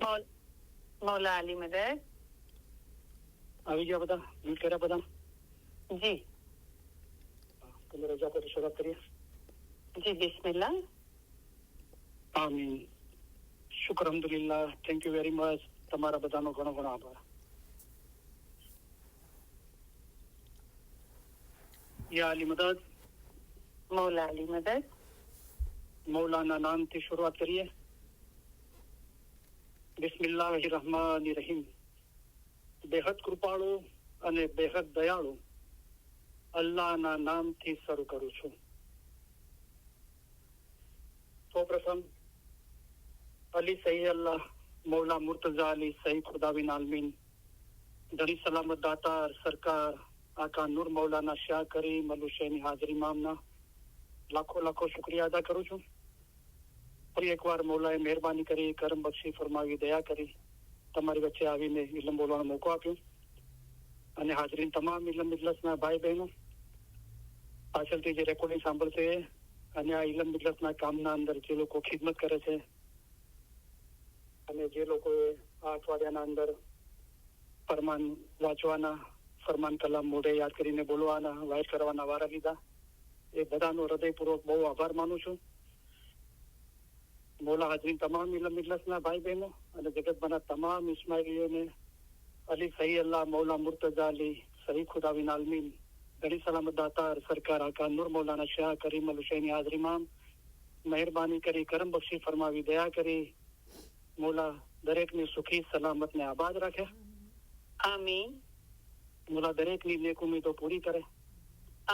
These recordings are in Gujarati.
मौल- मौला अली मदद। આવી ગયા બધા મ્યુટ કર્યા બધા जी તમે રજા પર શરૂઆત કરીએ जी बिस्मिल्लाह। આમીન શુક્ર અલ્હમ્દુલિલ્લાહ થેન્ક યુ વેરી મચ તમારા બધાનો ઘણો ઘણો આભાર યા અલી મદદ मौला अली मदद। મૌલાના નામથી શરૂઆત કરીએ બિસ્મિલ્લાહિર રહમાનિર રહીમ બેહદ કૃપાળુ અને બેહદ દયાળુ અલ્લાહના નામથી શરૂ કરું છું સૌપ્રથમ અલી સહી અલ્લાહ મૌલા મુર્તઝા અલી સહી ખુદાબિન આલમીન ધણી સલામત દાતાર સરકાર આકા નૂર મૌલાના શાહ કરીમ અલુશેની હાજરી મામના લાખો લાખો શુક્રિયા અદા કરું છું ફરી એકવાર મૌલાએ મહેરબાની કરી કરમ બક્ષી ફરમાવી દયા કરી તમારી વચ્ચે આવીને ઇલમ બોલવાનો મોકો આપ્યો અને હાજરીન તમામ ઇલમ મિજલસના ભાઈ બહેનો પાછળથી જે રેકોર્ડિંગ સાંભળશે અને આ ઇલમ મિજલસના કામના અંદર જે લોકો ખિદમત કરે છે અને જે લોકોએ આ અઠવાડિયાના અંદર ફરમાન વાંચવાના ફરમાન કલામ મોઢે યાદ કરીને બોલવાના વાયર કરવાના વારા લીધા એ બધાનો હૃદયપૂર્વક બહુ આભાર માનું છું મૌલા હાજરીન તમામ ઇલમ મિજલસના ભાઈ બહેનો અને જગતભરના તમામ ઇસ્માઇલીઓને અલી સહી અલ્લાહ મૌલા મુર્તઝા અલી સહી ખુદાબિન આલમીન ઘણી સલામત દાતાર સરકાર આકા નૂર મૌલાના શાહ કરીમ અલ હુસૈની હાજરીમાં મહેરબાની કરી કરમ બક્ષી ફરમાવી દયા કરી મૌલા દરેકની સુખી સલામત ને આબાદ રાખે आमीन મૌલા દરેકની નેક ઉમ્મીદો પૂરી કરે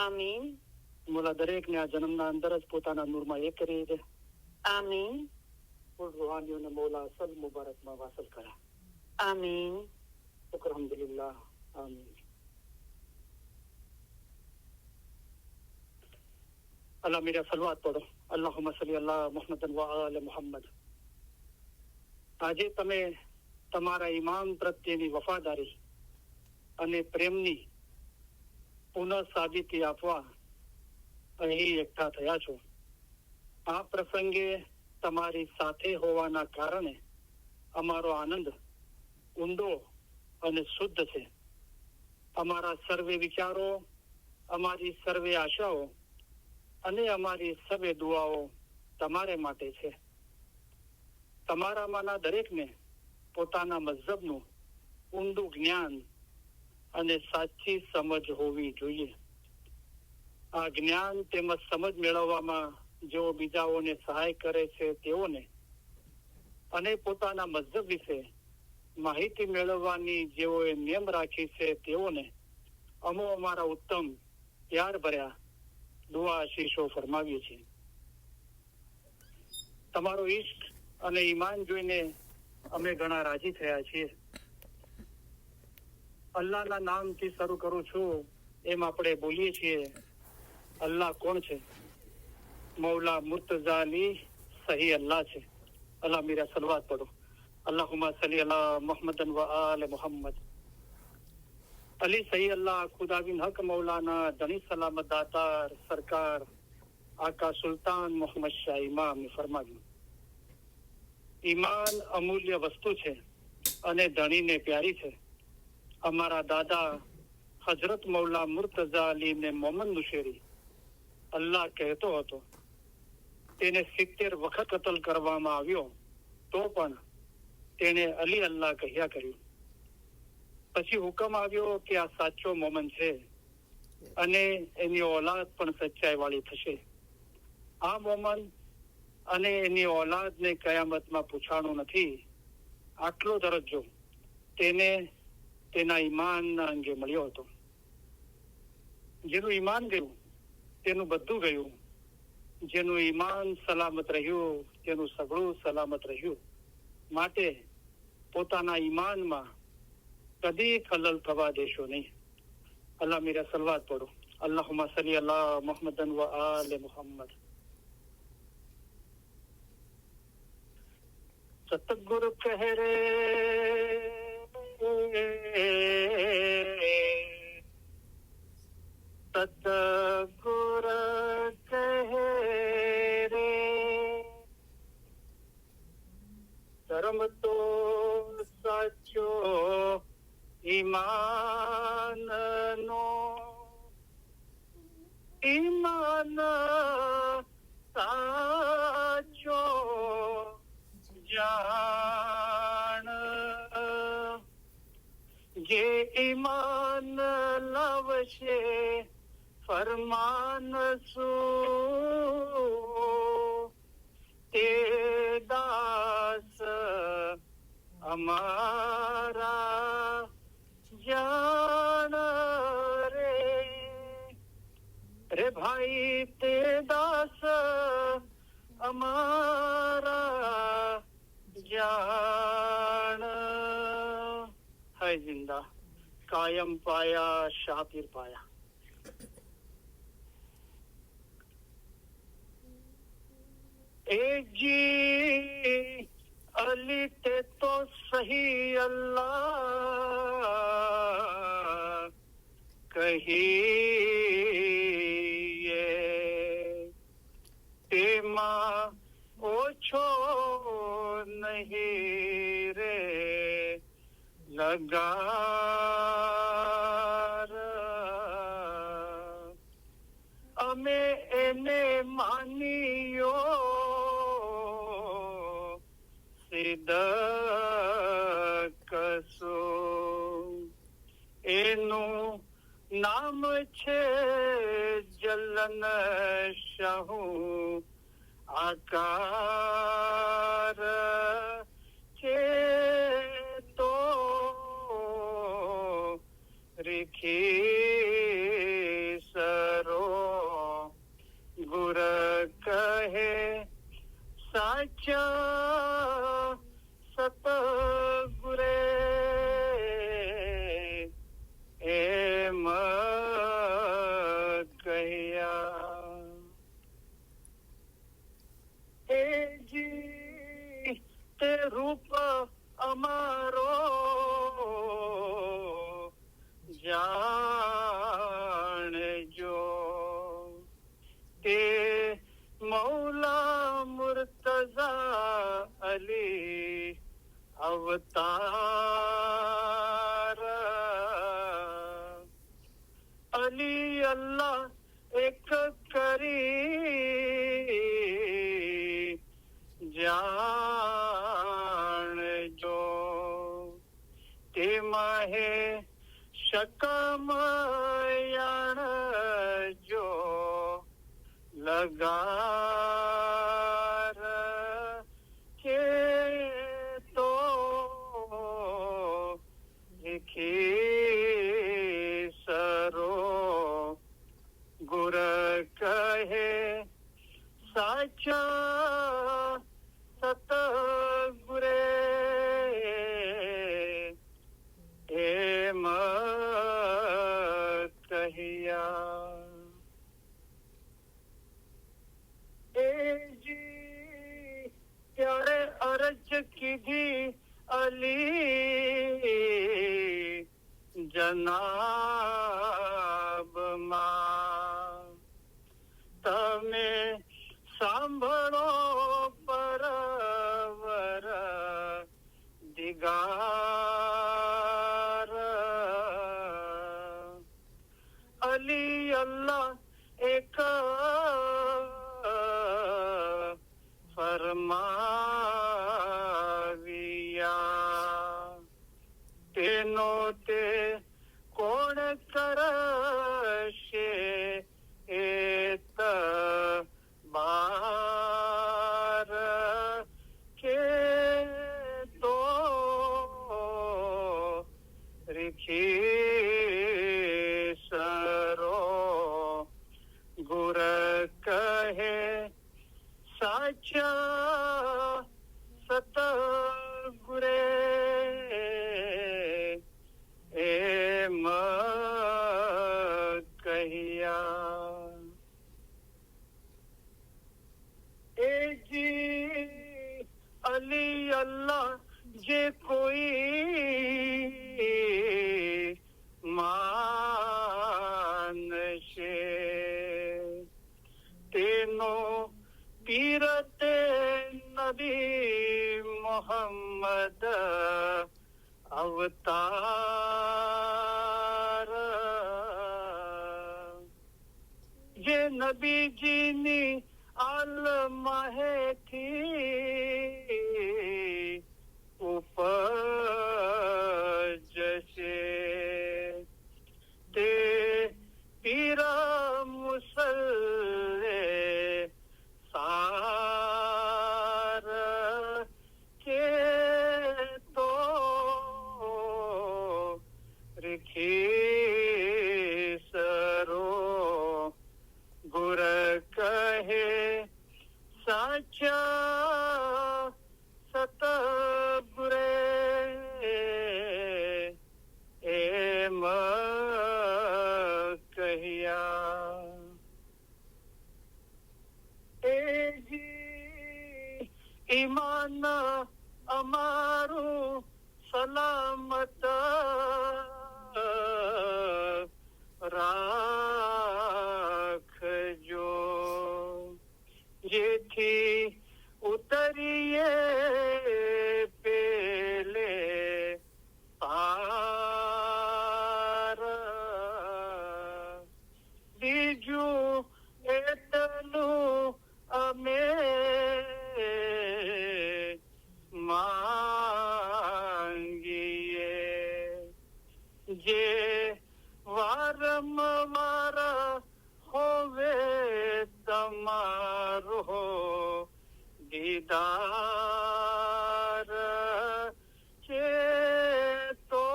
आमीन મૌલા દરેકને આ જન્મના અંદર જ પોતાના નૂરમાં એક કરી દે आमीन કુલ રૂહાનીઓને મૌલા અસલ મુબારકમાં વાસલ કરે आमीन। શુક્ર અલ્હમ્દુલિલ્લાહ આમીન अल्लाह मेरा सलवात पढ़ो अल्लाहुम्मा सल्ली अला मुहम्मद व आले मुहम्मद આજે તમે તમારા ઈમાન પ્રત્યેની વફાદારી અને પ્રેમની પુનઃ સાબિતી આપવા અહીં એકઠા થયા છો આ પ્રસંગે તમારી સાથે હોવાના કારણે અમારો આનંદ ઊંડો અને શુદ્ધ છે અમારા સર્વે વિચારો અમારી સર્વે આશાઓ અને અમારી સર્વે દુઆઓ તમારે માટે છે તમારામાંના દરેકને પોતાના મઝહબનું ઊંડું જ્ઞાન અને સાચી સમજ હોવી જોઈએ આ જ્ઞાન તેમજ સમજ મેળવવામાં જેઓ બીજાઓને સહાય કરે છે તેઓને અને પોતાના મઝહબ વિશે માહિતી મેળવવાની જેઓએ નિયમ રાખી છે તેઓને અમો અમારા ઉત્તમ પ્યાર ભર્યા દુઆ આશીષો ફરમાવીએ છીએ તમારો ઈશ્ક અને ઈમાન જોઈને અમે ઘણા રાજી થયા છીએ અલ્લાહના નામથી શરૂ કરું છું એમ આપણે બોલીએ છીએ અલ્લાહ કોણ છે મૌલા મુર્તઝા અલી સહી અલ્લાહ છે અલ્લાહ મેરા સલવાત પઢો અલ્લાहुम्मा सल्ली अला मुहम्मदन व आले मुहम्मद अली सही अल्लाह खुदाबिन हक मौलाना धनी सलामत दातार सरकार आका सुल्तान मोहम्मद शाह इमाम ने फरमाવ્યું ઈમાન અમૂલ્ય વસ્તુ છે અને ધણીને પ્યારી છે અમારા દાદા હજરત મૌલા મુર્તઝા અલી ને મોહમ્મદ નુશેરી અલ્લાહ કહેતો હતો તેને 70 વખત કતલ કરવામાં આવ્યો તો પણ તેને અલી અલ્લાહ કહ્યા કર્યું પછી હુકમ આવ્યો કે આ સાચો મોમન છે અને એની ઓલાદ પણ સચ્ચાઈ વાળી થશે આ મોમન અને એની ઓલાદને કયામતમાં પૂછાણું નથી આટલો દરજ્જો તેને તેના ઈમાનના અંગે મળ્યો હતો જેનું ઈમાન ગયું તેનું બધું ગયું જેનું ઈમાન સલામત રહ્યું તેનું સગળું સલામત રહ્યું માટે પોતાના ઈમાનમાં કદી ખલલ થવા દેશો નહીં અલ્લાહ મેરા સલવાત પઢો અલ્લાहुम्मा सल्ली अला मुहम्मदन व आले मुहम्मद सतगुरु कह रे सतगुरु कह रे धर्म तो ईमान साचो जान जे ईमान लावशे फरमान सु ते दास અમારા જાણ રે ભાઈ તે દાસ અમારા જાણ है जिंदा कायम पाया शातिर पाया ए जी अली ते तो सही अल्लाह कहिए तेमा ओछो नहीं रे लगार अमे एने मानियो કસો એનું નામ છે જલન શાહુ આકાર છે તો રીખી સરો ગુર કહે સાચા સતગુરે એમ કહ્યા એ જી તે રૂપ અમારો જાણજો તે મૌલા મુર્તઝા અલી अवतार अली अल्लाह एक करी जान जो ते माहे शकम यान जो लगार के सरो गुर कहे साचा सतगुरे एम कहिया ए जी प्यारे अर्ज कीधी अली જનાબ માં તમે સાંભળો પરવર દિગાર અલી અલ્લાહ એક ફરમાવિયા તેનો તે કોણ કરશે એત બાર કે તો રીખી સરો ગુર કહે સાચા સતગુરે એમ કહ્યા એ જી અલી અલ્લાહ જે કોઈ માનશે તેનો પીરતે નબી મોહમ્મદ अवतार जे નબીજીની આલમાહેથી ઉપજશે તે પીર મુસલ્લે સાર કે તો રીખી સરો ગુર કહે સાચા સતગુરે એમ કહ્યા એજી ઈમાન અમારું સલામત રાખજો જેથી ઉતરીએ પેલે પાર બીજું એટલું અમે માંગીએ જે વારંવાર હોવે તમારો દીદાર છે તો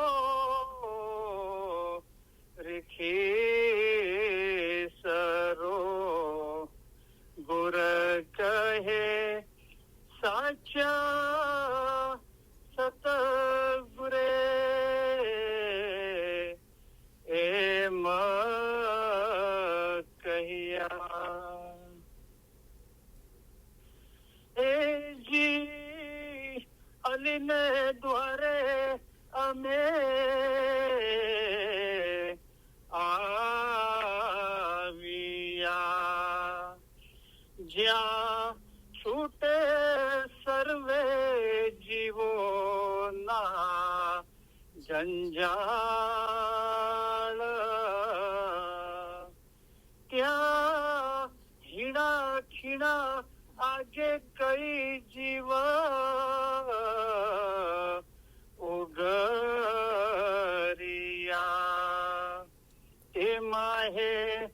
રીખી સરો ગુર કહે સાચા સતગુરે એમ કહ્યા એજી અલીને દ્વારે અમે આવ્યા જ્યાં છૂટે સર્વે જીવોના જંજાળ ત્યાં હીણા ખીણા આગે કઈ જીવ ઉગરિયા તેમાં હે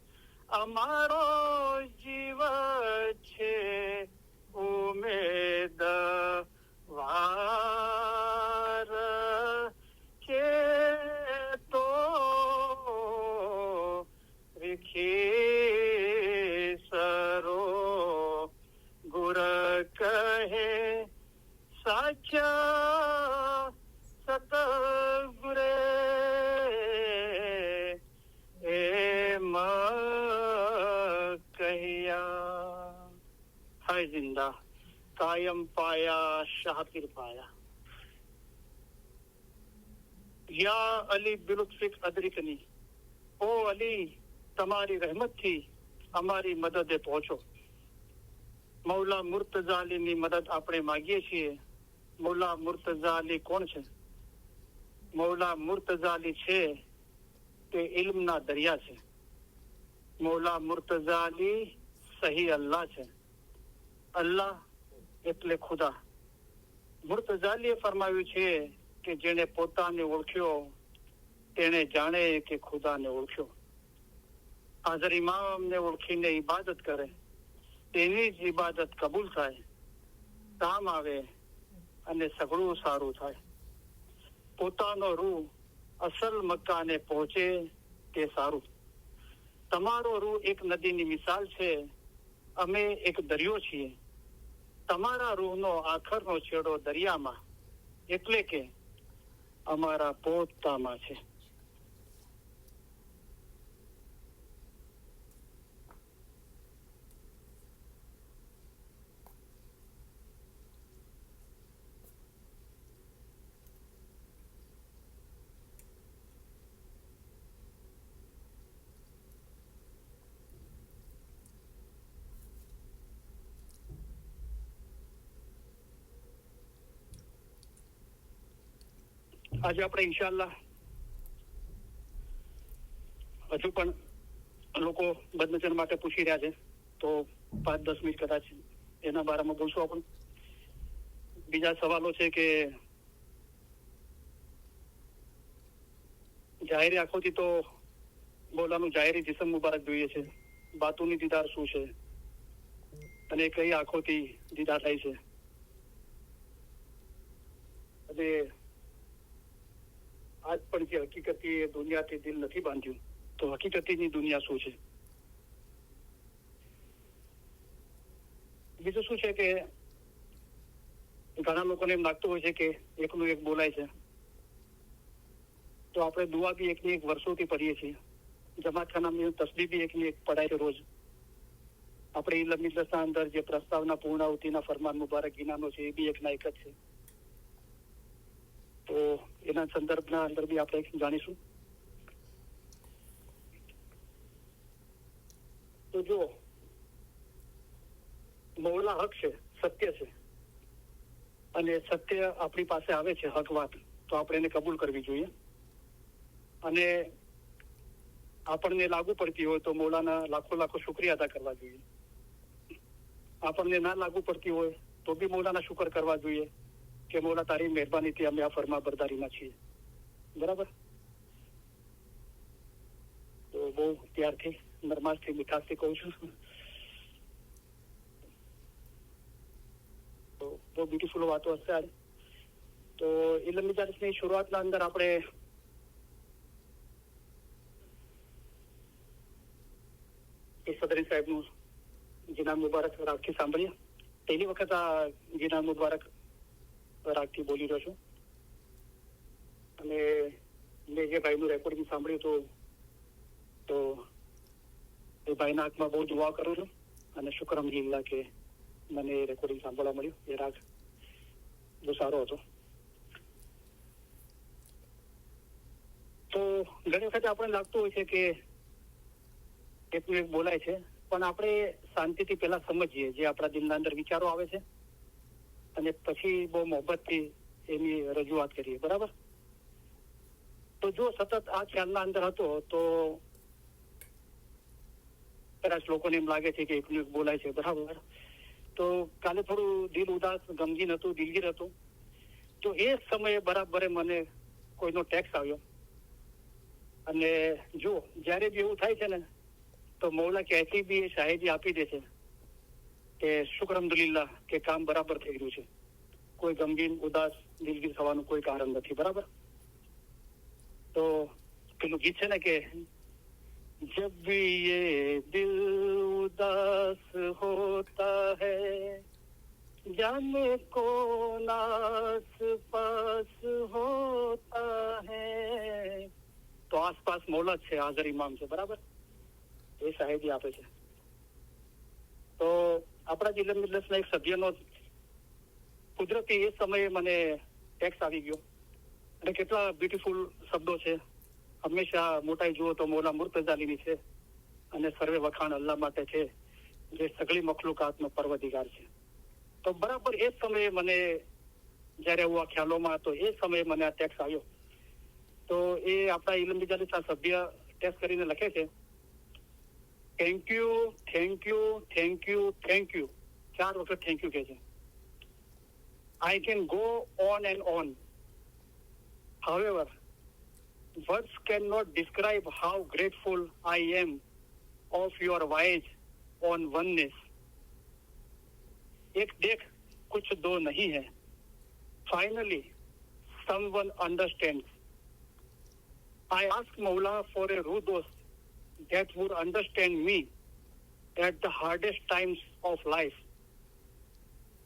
અમારો જીવ છે ઉમેદ વાર કે તો રીખી સરો ગુર કહે સાચા સતગુરે એમ કહ્યા હાય જિંદા કાયમ પાયા શાહપીર પાયા યા અલી બિલુત્ફિક અદરિકની ઓ અલી તમારી રહેમતથી અમારી મદદે પહોંચો મૌલા મુર્તઝા અલીની મદદ આપણે માંગીએ છીએ મૌલા મુર્તઝા અલી કોણ છે મૌલા મુર્તઝા અલી છે તે ઇલ્મના દરિયા છે મૌલા મુર્તઝા અલી સહી અલ્લાહ છે અલ્લાહ એટલે ખુદા મુર્તઝા અલીએ ફરમાવ્યું છે કે જેને પોતાને ઓળખ્યો તેને જાણે કે ખુદાને ઓળખ્યો હાજર ઇમામને ઓળખીને ઇબાદત કરે તેની જ ઇબાદત કબૂલ થાય કામ આવે અને સઘળું સારું થાય પોતાનો રૂહ અસલ મક્કાને પહોંચે તે સારું તમારો રૂહ એક નદીની મિસાલ છે અમે એક દરિયો છીએ તમારા રૂહનો આખરનો છેડો દરિયામાં એટલે કે અમારા પોતામાં છે આજે આપણે ઇન્શાઅલ્લાહ હજુ પણ લોકો બદનજર માટે પૂછી રહ્યા છે, તો 5-10 મિનિટ કદાચ એના બારામાં બોલશું આપણે. બીજા સવાલો છે કે જાહેરી આંખોથી તો મૌલાનું જાહેરી જીસમ મુબારક જોઈએ છે. બાતુની દીદાર શું છે અને કઈ આંખોથી દીદાર થાય છે, અને આજ પણ જે હકીકતી દુનિયાથી દિલ નથી બાંધ્યું, તો હકીકતીની દુનિયા શું છે. બીજું શું છે કે ઘણા લોકોને એમ લાગતું હોય છે કે એકનું એક બોલાય છે, તો આપણે દુઆ બી એકની એક વર્ષોથી પઢીએ છીએ. જમાતખાનાની તસ્બીહ બી એકની એક પઢાય છે રોજ. આપણે ઇલ્મ મિજલસના અંદર જે પ્રસ્તાવના પૂર્ણાહુતિના ફરમાન મુબારક ગિનાનો છે, એ બી એકના એક જ છે. તો એના સંદર્ભના અંદર બી આપણે જાણીશું. તો જો મૌલા હક છે, સત્ય છે, અને સત્ય આપણી પાસે આવે છે, હક વાત, તો આપણે એને કબૂલ કરવી જોઈએ. અને આપણને લાગુ પડતી હોય તો મૌલાના લાખો લાખો શુક્રિયા અદા કરવા જોઈએ. આપણને ના લાગુ પડતી હોય તો બી મૌલાના શુકર કરવા જોઈએ કે મૌલા તારી મહેરબાનીથી અમે આ ફરમા બરદારીમાં છીએ. બરાબર. તો બહુ પ્યારથી, નરમાશથી, મીઠાશથી કહું છું. તો બહુ બ્યુટીફુલ વાતો હશે આજે. તો ઇલ્મ મિજાલિસની શરૂઆતના અંદર આપણે સદરી સાહેબનું જીનાન મુબારક રાગથી સાંભળીએ. પહેલી વખત આ જીનાન મુબારક રાગથી બોલી રહ્યો છું, અને મેં જે ભાઈનું રેકોર્ડિંગ સાંભળ્યું તો એ ભાઈના હાથમાં બહુ દુઆ કરું છું, અને શુક્ર અલ્હમ્દુલિલ્લાહ કે મને એ રેકોર્ડિંગ સાંભળવા મળ્યું. એ રાગ બહુ સારો હતો. તો ઘણી વખત આપણે લાગતું હોય છે કે એકનું એક બોલાય છે, પણ આપણે શાંતિથી પહેલા સમજીએ જે આપણા દિલના અંદર વિચારો આવે છે, અને પછી બહુ મોહબ્બતથી એની રજૂઆત કરીએ. બરાબર. તો જો સતત આ ખ્યાલના અંદર હતો તો કદાચ લોકોને એમ લાગે છે કે એકનું એક બોલાય છે. બરાબર. તો કાલે થોડું દિલ ઉદાસ, ગમગીન હતું, દિલગીર હતું. તો એ સમયે બરાબર મને કોઈનો ટેક્સ આવ્યો, અને જો જયારે બી એવું થાય છે ને, તો મૌલા ક્યાંથી બી શાહિદી આપી દે છે કે શુક્ર અલ્હમ્દુલિલ્લાહ કે કામ બરાબર થઈ રહ્યું છે. કોઈ ગમગીન, ઉદાસ, દિલગીર થવાનું કોઈ કારણ નથી. બરાબર. તો પેલું ગીત છે ને કે જબ ભી યે દિલ ઉદાસ હોતા હૈ, જાને કૌન આસ પાસ હોતા હૈ. તો આસપાસ મૌલા છે, હાજર ઇમામ છે. બરાબર. એ શાહિદી આપે છે. તો આપણા ઇલ્મ મિજલસના એક સભ્યનો કુદરતી એ સમયે મને ટેક્સ આવી ગયો, અને કેટલા બ્યુટીફુલ શબ્દો છે. હંમેશા મોટાઈ જુઓ તો મૌલા મુર્તઝાલીની છે, અને સર્વે વખાણ અલ્લાહ માટે છે, જે સગળી મખલુકાતનો પરવદિગાર છે. તો બરાબર એ સમયે મને, જયારે હું આ ખ્યાલોમાં હતો, એ સમયે મને આ ટેક્સ આવ્યો. તો એ આપણા ઇલ્મ મિજાલિસના સભ્ય ટેક્સ કરીને લખે છે, thank you, thank you, thank you, thank you. 4 વખત થેન્ક યુ કહે છે. I can go on and on. However, words cannot describe how grateful I am of your voyage on oneness. एक देख कुछ दो नहीं है. Finally, someone understands. I asked Mawla for a ruh dost that would understand me at the hardest times of life.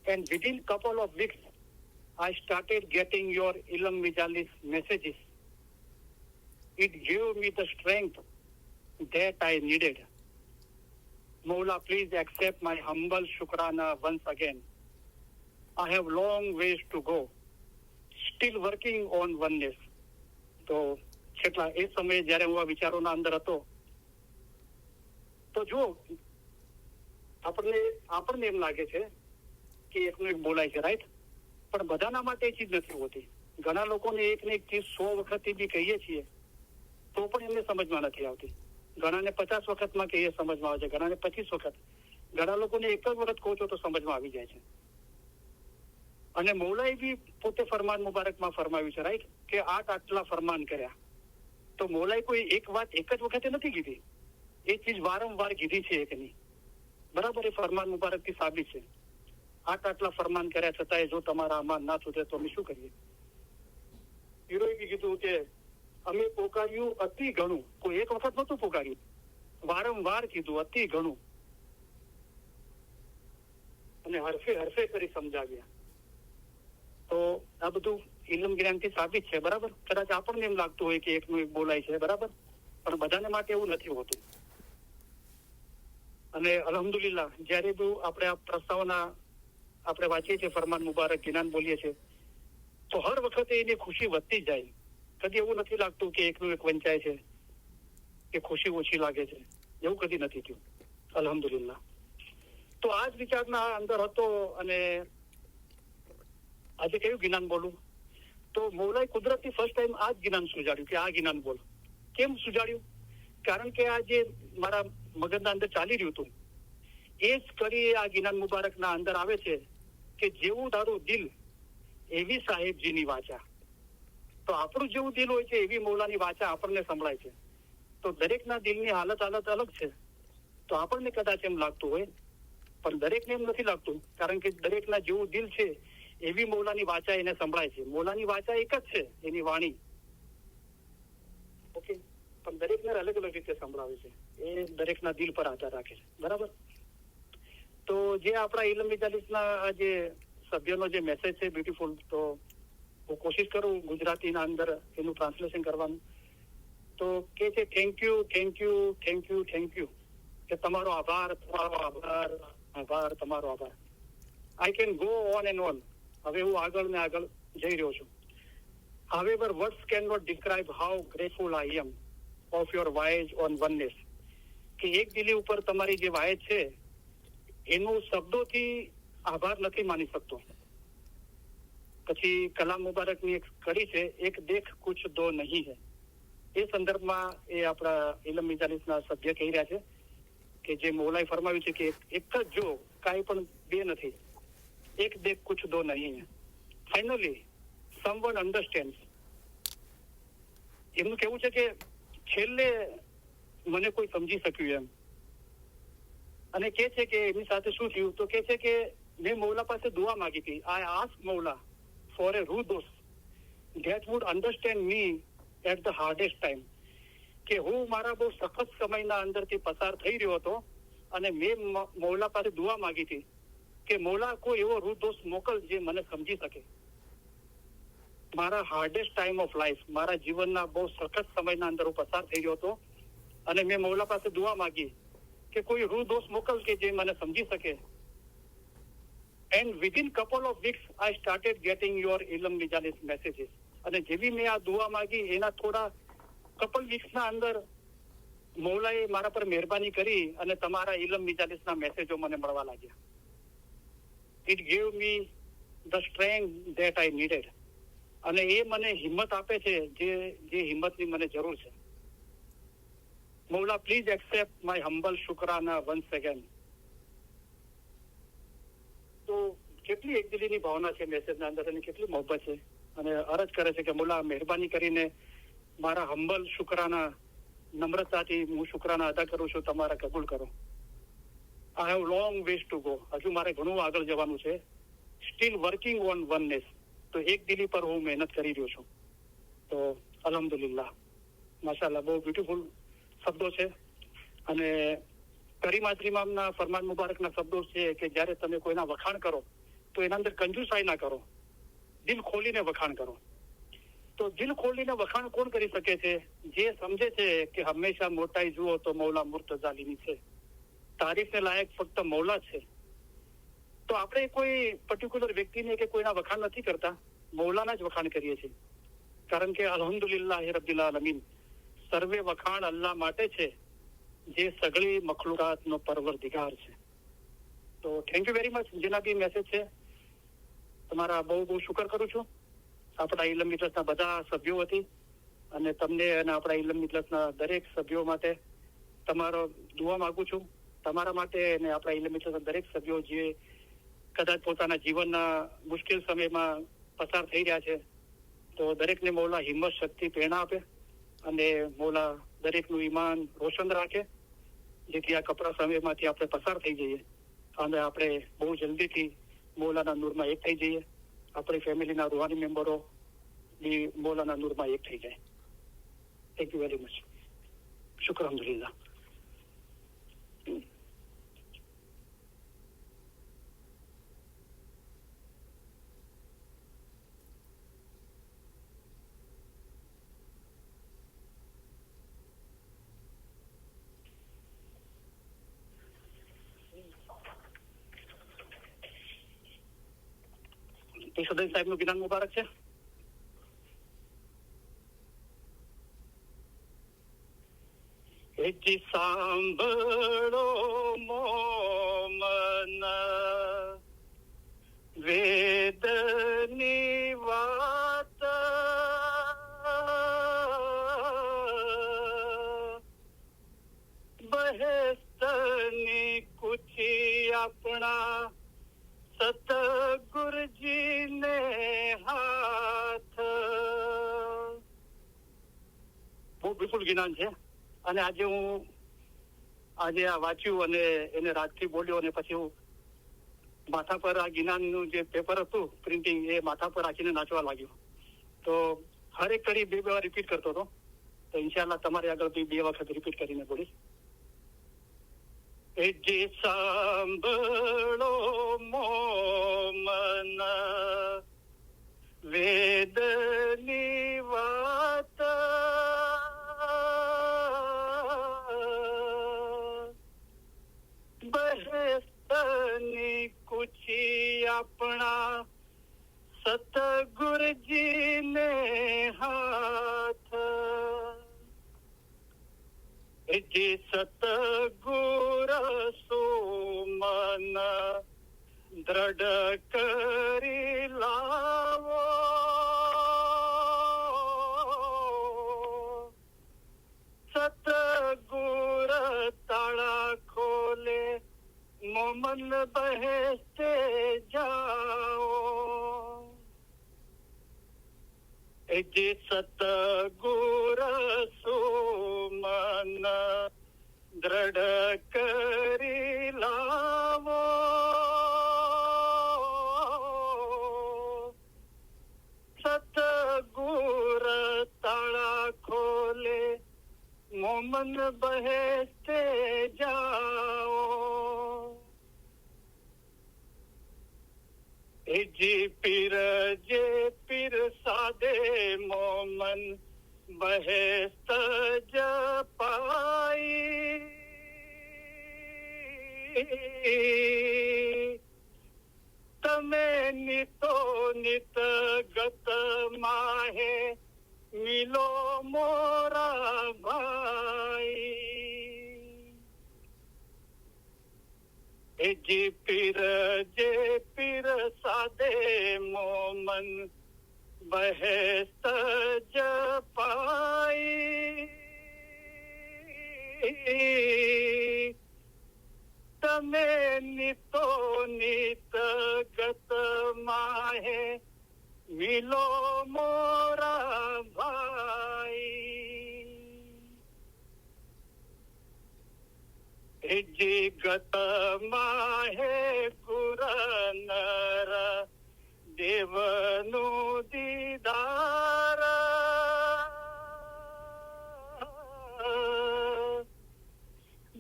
And within couple of weeks, I started getting your Ilm Mijalis messages. It gave me the strength that I needed. Mawla, please accept my humble shukrana once again. I have long ways to go. Still working on oneness. તો છેલ્લા એ સમયે જયારે હું આ વિચારોના અંદર હતો, તો જો આપણને એમ લાગે છે કે એકનું એક બોલાય છે, રાઈટ? પણ બધાના માટે એ ચીજ નથી હોતી. ઘણા લોકોને એક ને એક ચીજ 100 વખતથી બી કહીએ છીએ તો પણ એમને સમજમાં નથી આવતી. ઘણાને 50 વખતમાં કે એ સમજમાં આવે છે, ઘણાને 25 વખત, ઘણા લોકોને એક જ વખત કહો છો તો સમજમાં આવી જાય છે. અને મૌલાએ બી પોતે ફરમાન મુબારકમાં ફરમાવ્યું છે, રાઈટ, કે આટલા ફરમાન કર્યા. તો મૌલાએ કોઈ એક વાત એક જ વખતે નથી કીધી, એ ચીજ વારંવાર કીધી છે એકની. બરાબર, એ ફરમાન મુબારકથી સાબિત છે. આટલા ફરમાન કર્યા છતાંય જો તમારા અમાન ના સુધરે તો અમે શું કરીએ? હીરોએ બી કીધું કે અમે પોકાર્યું અતિ ઘણું. કોઈ એક વખત નહોતું પોકાર્યું, વારંવાર કીધું અતિ ઘણું, અને હરફે કરી સમજાવ્યા. તો આ બધું ઇલ્મ જ્ઞાનથી સાબિત છે. બરાબર, કદાચ આપણને એમ લાગતું હોય કે એકનું એક બોલાય છે, બરાબર, પણ બધાને માટે એવું નથી હોતું. અને અલ્હમ્દુલિલ્લાહ, જયારે બી આપણે આ પ્રસ્તાવના આપણે વાંચીએ છીએ, ફરમાન મુબારક જ્ઞાન બોલીએ છીએ, તો હર વખતે એની ખુશી વધતી જાય. કદી એવું નથી લાગતું કે એકનું એક વંચાય છે કે ખુશી ઓછી લાગે છે. એવું કદી નથી થયું, અલ્હમ્દુલિલ્લાહ. તો આ જ વિચારના અંદર હતો. અને આજે કયું જ્ઞાન બોલું? તો મૌલાએ કુદરતી ફર્સ્ટ ટાઈમ આ જ જ્ઞાન સુજાડ્યું કે આ જ્ઞાન બોલ. કેમ સુજાડ્યું? કારણ કે આ જે મારા મગજના અંદર ચાલી રહ્યું હતું, એ જ કરી આ જ્ઞાન મુબારકના અંદર આવે છે કે જેવું તારું દિલ એવી સાહેબજીની વાચા. તો આપણું જેવું દિલ હોય છે એવી મૌલાની વાચા આપણને સંભળાય છે. તો દરેકના દિલની હાલત અલગ છે. તો આપણને કદાચ એમ લાગતું હોય, પણ દરેકને એમ નથી લાગતું, કારણ કે દરેકના જેવું દિલ છે એવી મૌલાની વાચા એને સંભળાય છે. મૌલાની વાચા એક જ છે, એની વાણી, ઓકે, પણ દરેકને અલગ અલગ રીતે સંભળાવે છે. એ દરેકના દિલ પર આધાર રાખે છે. બરાબર. તો જે આપણા ઇલ્મ મજાલિસના જે સભ્યોનો જે મેસેજ છે બ્યુટીફુલ, તો હું કોશિશ કરું ગુજરાતીના અંદર એનું ટ્રાન્સલેશન કરવાનું. તો કે છે થેન્ક યુ, કે તમારો આભાર, તમારો આભાર. I can go on and on. હવે હું આગળ ને આગળ જઈ રહ્યો છું. However, words cannot describe how grateful I am of your voyage on oneness. કે એક દિલી ઉપર તમારી જે વાયજ છે એનું શબ્દોથી આભાર નથી માની શકતો. પછી કલામ મુબારકની એક કડી છે, એક દેખ કુછ દો નહીં હૈ. એ સંદર્ભમાં એ આપણા ઇલ્મ મિજાલિસના સભ્ય કહી રહ્યા છે કે જે મૌલાએ ફરમાવ્યું છે કે એક જ જો, કાંઈ પણ બે નથી, એક દેખ કુછ દો નહીં હૈ. Finally someone understands. એમનું કહેવું છે કે છેલ્લે મને કોઈ સમજી શક્યું એમ. અને કે છે કે એમની સાથે શું થયું, તો કે છે કે મેં મૌલા પાસે દુઆ માંગી હતી. આઈ આસ્ક મૌલા ફોર એ રૂ દોસ્ત that would understand me at the hardest time. કે હું મારા બહુ સખત સમયના અંદરથી પસાર થઈ રહ્યો હતો, અને મેં મૌલા પાસે દુઆ માંગી હતી કે મૌલા કોઈ એવો રૂ દોસ્ત મોકલ જે મને સમજી શકે. મારા હાર્ડેસ્ટ ટાઈમ ઓફ લાઈફ, મારા જીવનના બહુ સખત સમયના અંદર હું પસાર થઈ ગયો હતો, અને મેં મૌલા પાસે દુઆ માંગી કે કોઈ રૂ દોસ્ત મોકલ કે જે મને સમજી શકે. And within couple of weeks I started getting your ઇલ્મ મિજાલિસ મેસેજીસ. અને જેવી મેં આ દુઆ માંગી એના થોડા કપલ વીક્સના અંદર મૌલાએ મારા પર મહેરબાની કરી અને તમારા ઇલ્મ મિજાલિસના મેસેજો મને મળવા લાગ્યા. It gave me the strength that I needed. અને એ મને હિંમત આપે છે જે હિંમતની મને જરૂર છે. મૌલા પ્લીઝ એક્સેપ્ટ માય હમ્બલ શુક્રાના વન્સ અગેન. તો કેટલી એકદિલીની ભાવના છે મેસેજના અંદર, અને કેટલી મોહબ્બત છે. અને અરજ કરે છે કે મૌલા મહેરબાની કરીને મારા હમ્બલ શુક્રાના, નમ્રતાથી હું શુક્રાના અદા કરું છું, તમારા કબૂલ કરો. I have long ways to go. હજુ મારે ઘણું આગળ જવાનું છે. Still working on oneness. તો એક દિલી પર હું મહેનત કરી રહ્યો છું. તો અલ્હમ્દુલિલ્લાહ, માશાઅલ્લાહ, બહુ બ્યુટીફુલ શબ્દો છે. અને કરીમાત્રી ઇમામના ફરમાન મુબારકના શબ્દો છે કે જ્યારે તમે કોઈના વખાણ કરો તો એના અંદર કંજુસાઈ ના કરો, દિલ ખોલીને વખાણ કરો. તો દિલ ખોલીને વખાણ કોણ કરી શકે છે? જે સમજે છે કે હંમેશા મોટાઈ જુઓ તો મૌલા મુર્તઝાલીની છે, તારીફને લાયક ફક્ત મૌલા છે. તો આપણે કોઈ પર્ટિક્યુલર વ્યક્તિને કે કોઈના વખાણ નથી કરતા, મૌલાના જ વખાણ કરીએ છીએ. કારણ કે અલ્હમ્દુલિલ્લાહ રબ્બિલ આલમીન, સર્વે વખાણ અલ્લાહ માટે છે જે સગળી મખલુકાતનો પરવરદિગાર છે. તો થેન્ક યુ વેરી મચ. જેના બી મેસેજ છે તમારા બહુ બહુ શુકર કરું છું આપણા ઇલ્મ મિજલસના બધા સભ્યો વતી, અને તમને અને આપણા ઇલ્મ મિજલસના દરેક સભ્યો માટે તમારો દુઆ માંગુ છું તમારા માટે અને આપણા ઇલ્મિટેશન દરેક સભ્યો જે કદાચ પોતાના જીવનના મુશ્કેલ સમયમાં પસાર થઈ રહ્યા છે તો દરેકને મૌલા હિંમત શક્તિ પ્રેરણા આપે અને મૌલા દરેકનું ઈમાન રોશન રાખે જેથી આ કપરા સમયમાંથી આપણે પસાર થઈ જઈએ અને આપણે બહુ જલ્દીથી મૌલાના નૂરમાં એક થઈ જઈએ આપણી ફેમિલીના રૂહાની મેમ્બરો બી મૌલાના નૂરમાં એક થઈ જાય. Thank you very much. શુક્ર અલ્હમ્દુલિલ્લાહ. સદન સાહેબનું વિધાન મુબારક છે. જી સાંભળો મોમન વેદની વાત બહેસ્તની કુછી આપણા સતગુરુજીને હાથ બહુ બિલકુલ જ્ઞાન છે. અને આજે આ વાંચ્યું અને એને રાજથી બોલ્યો અને પછી હું માથા પર આ જ્ઞાનનું જે પેપર હતું પ્રિન્ટિંગ એ માથા પર રાખીને નાચવા લાગ્યો. તો હરેક કડી બે વાર રિપીટ કરતો હતો. તો ઇન્શાલ્લાહ તમારી આગળ બે વખત રિપીટ કરીને બોલીશ. જે સાંભળો મોમન વેદની વાત બહેસ્તની કુછી આપણા સતગુરુજીને હાથ જે સતગુર સુમન દ્રઢ કરી લાવો સતગુર તાળા ખોલે મોમન બહેસ્તે જાઓ જે સતગુર સુમન દ્રઢ કરી લાવો સતગુર તાળા ખોલે મોમન બહેસ્તે જાઓ જે પીર સાદે મોમન બહેસ્ત જપાઈ તમે નિતો નિત ગત માહે મિલો મોરા ભાઈ જે પીર સાદે મોમન બહેસ્ત જપાઈ તમે નિતો નિત ગત માહે મિલો મોરા ભાઈ જે ગત માહે ગુરનર દેવનું દીદાર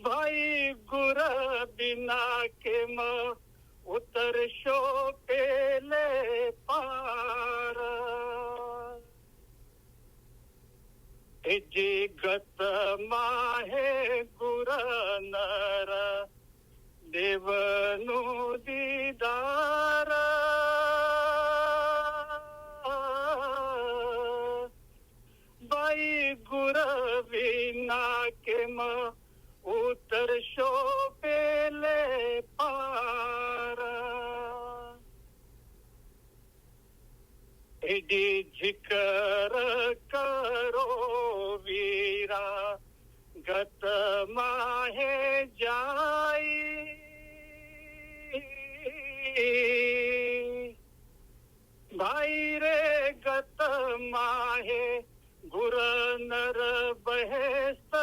ભાઈ ગુર બિના કેમ ઉતરશો પેલે પાર જે ગત માહે ગુરનર દેવનું દીદાર ભાઈ ગુર વિના કેમ ઉતરશો પેલે પાર એડી જિકર કરો વીરા गत माहे जाई भाई रे गत माहे गुर नर बहेस्त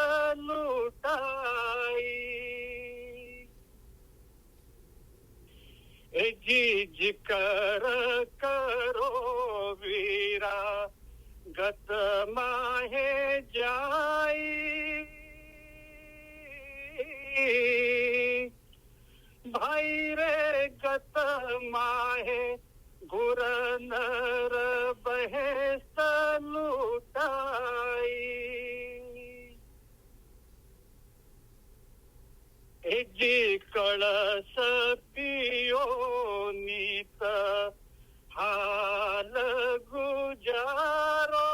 लुटाई जी कर करो वीरा गत माहे जाई भाई रे गत माहे गुर नर बहेस्त लुटाई जी कळस पियो नीत हाल गुजारो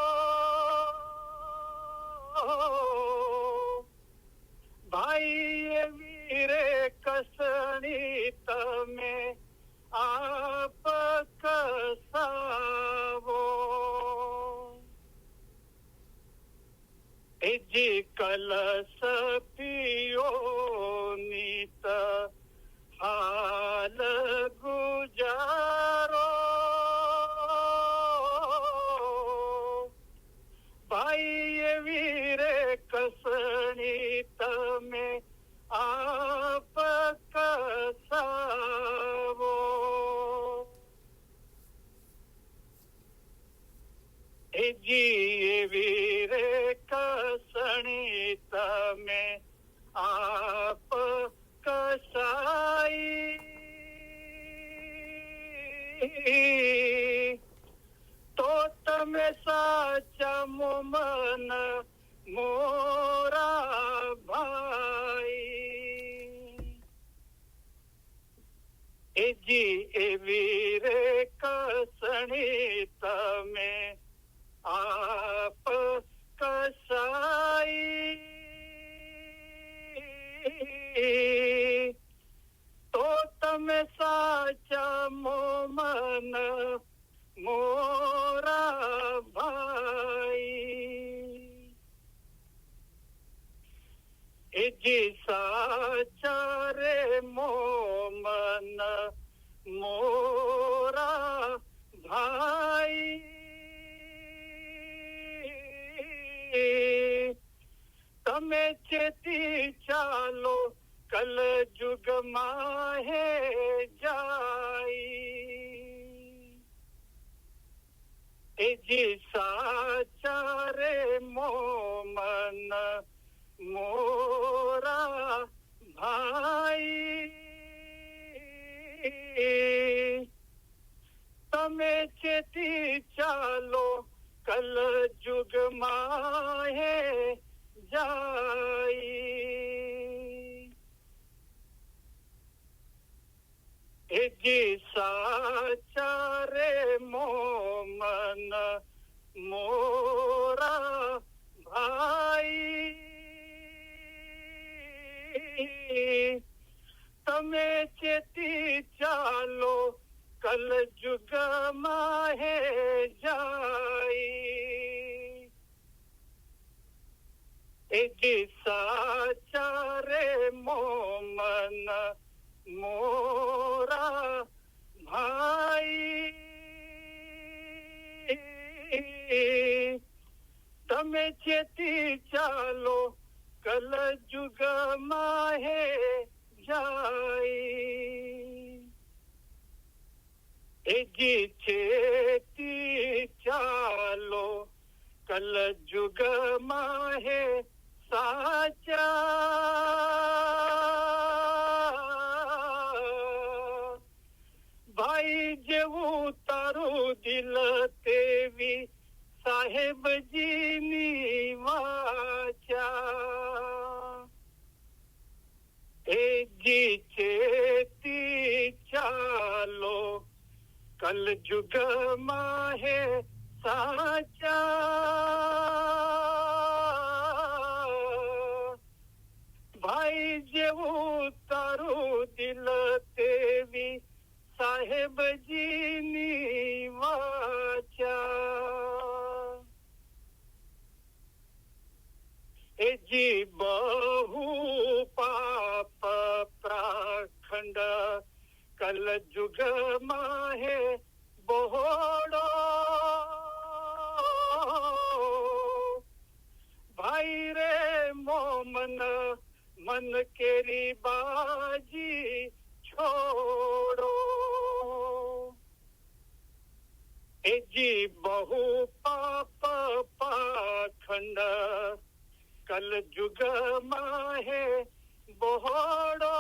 भाई वीरे कसणी तमे आप कसावो जी कलस पियो नीत हाल गुजारो भाई वीरे कसणी तमे आप कसावो जी वीरे कसणी तमे आप कसाई तो तमे साचा मोमन मोरा भाई जी वीरे कसणी तमे आप कसाई तो तमे साचा मोमन मोरा भाई जी साचा रे मोमन मोरा भाई तमे चेती चालो कल जुग माहे जाई जी साचा रे मोमन मोरा भाई तमे चेती चालो कल जुग माहे जाई जी साचा रे मोमन मोरा भाई तमे चेती चालो कल जुग माहे जाई जी साचा रे मोमन मोरा भाई तमे चेती चालो कल जुग माहे जाई जी चेती चालो कल जुग माहे साचा भाई जेवू तारू दिल तेवी साहेब जी नी वाचा जी चेती चालो कल जुग माहे साचा भाई जेवू तारू दिल तेवी साहेब जी नी वाचा जी बहु पाप प्राखंड कल जुग माहे बोहड़ो भाई रे मोमन मन केरी बाजी छोड़ो ए जी बहु पाप पाखंड कल जुग माहे बोहड़ो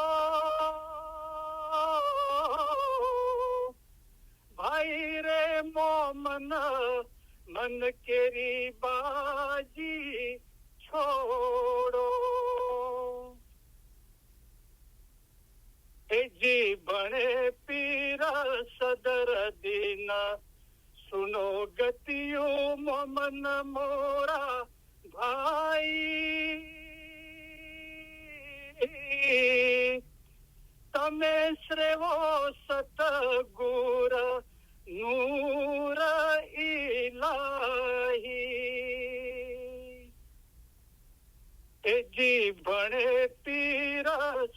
भाई रे मोमन मन केरी बाजी छोड़ो ए जी बने पीर सदर दीन सुनो गतियो मोमन मोरा भाई तमे श्रेवो सतगुर नूर इलाही ए जी बने पीर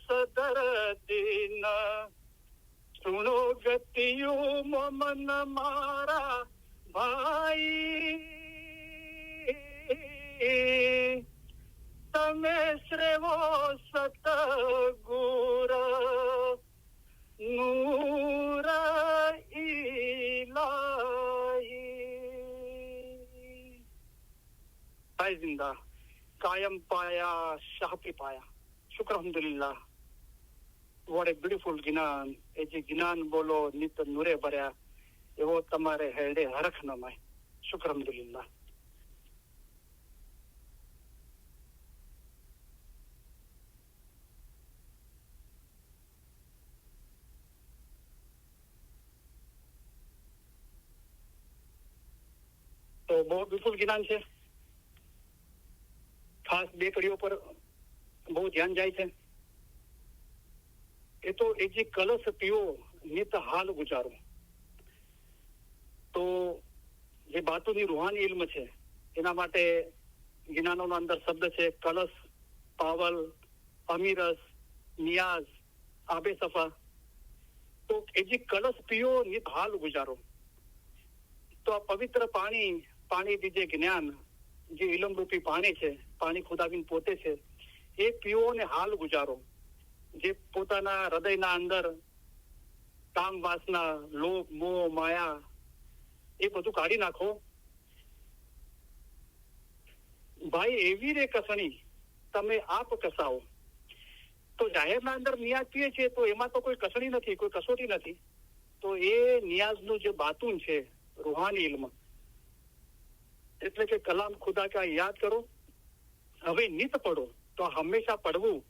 सदर दीन सुनो गतियो मोमन मारा भाई तमे श्रेवो सतगुर नूर इलाही हाय जिंदा कायम पाया शाह पे पाया शुक्र अल्हम्दुलिल्लाह what a beautiful જ્ઞાન એ જે જ્ઞાન બોલો નિત નૂરે ભર્યા એવો તમારે હેડે હરખ ન માય શુક્ર અલ્હમ્દુલિલ્લાહ તો બહુ વિપુલ જ્ઞાન છે ખાસ બે કડીઓ પર બહુ ધ્યાન જાય છે એ તો એ જે કલશ પીવો નિત હાલ ગુજારો તો જે બાતુની રૂહાની ઇલ્મ છે એના માટે જ્ઞાનોનો અંદર શબ્દ છે કલશ પાવલ અમીરસ નિયાઝ આબે સફા તો એ જે કલશ પીવો નિત હાલ ગુજારો તો આ પવિત્ર પાણી જે જ્ઞાન જે ઇલમ રૂપી પાણી છે પાણી ખુદાબીન પોતે છે એ પીવો ને હાલ ગુજારો જે પોતાના હૃદયના અંદર કામ વાસના લોભ મોહ માયા એ બધું કાઢી નાખો ભાઈ એવી રે કસણી તમે આપ કસાવો તો જાહેરના અંદર નિયાઝ પીએ છે તો એમાં તો કોઈ કસણી નથી કોઈ કસોટી નથી તો એ નિયાઝનું જે બાતુન છે રૂહાની ઇલ્મ એટલે કે કલામ ખુદા કા યાદ કરો હવે નિત પડો તો હંમેશા પડવું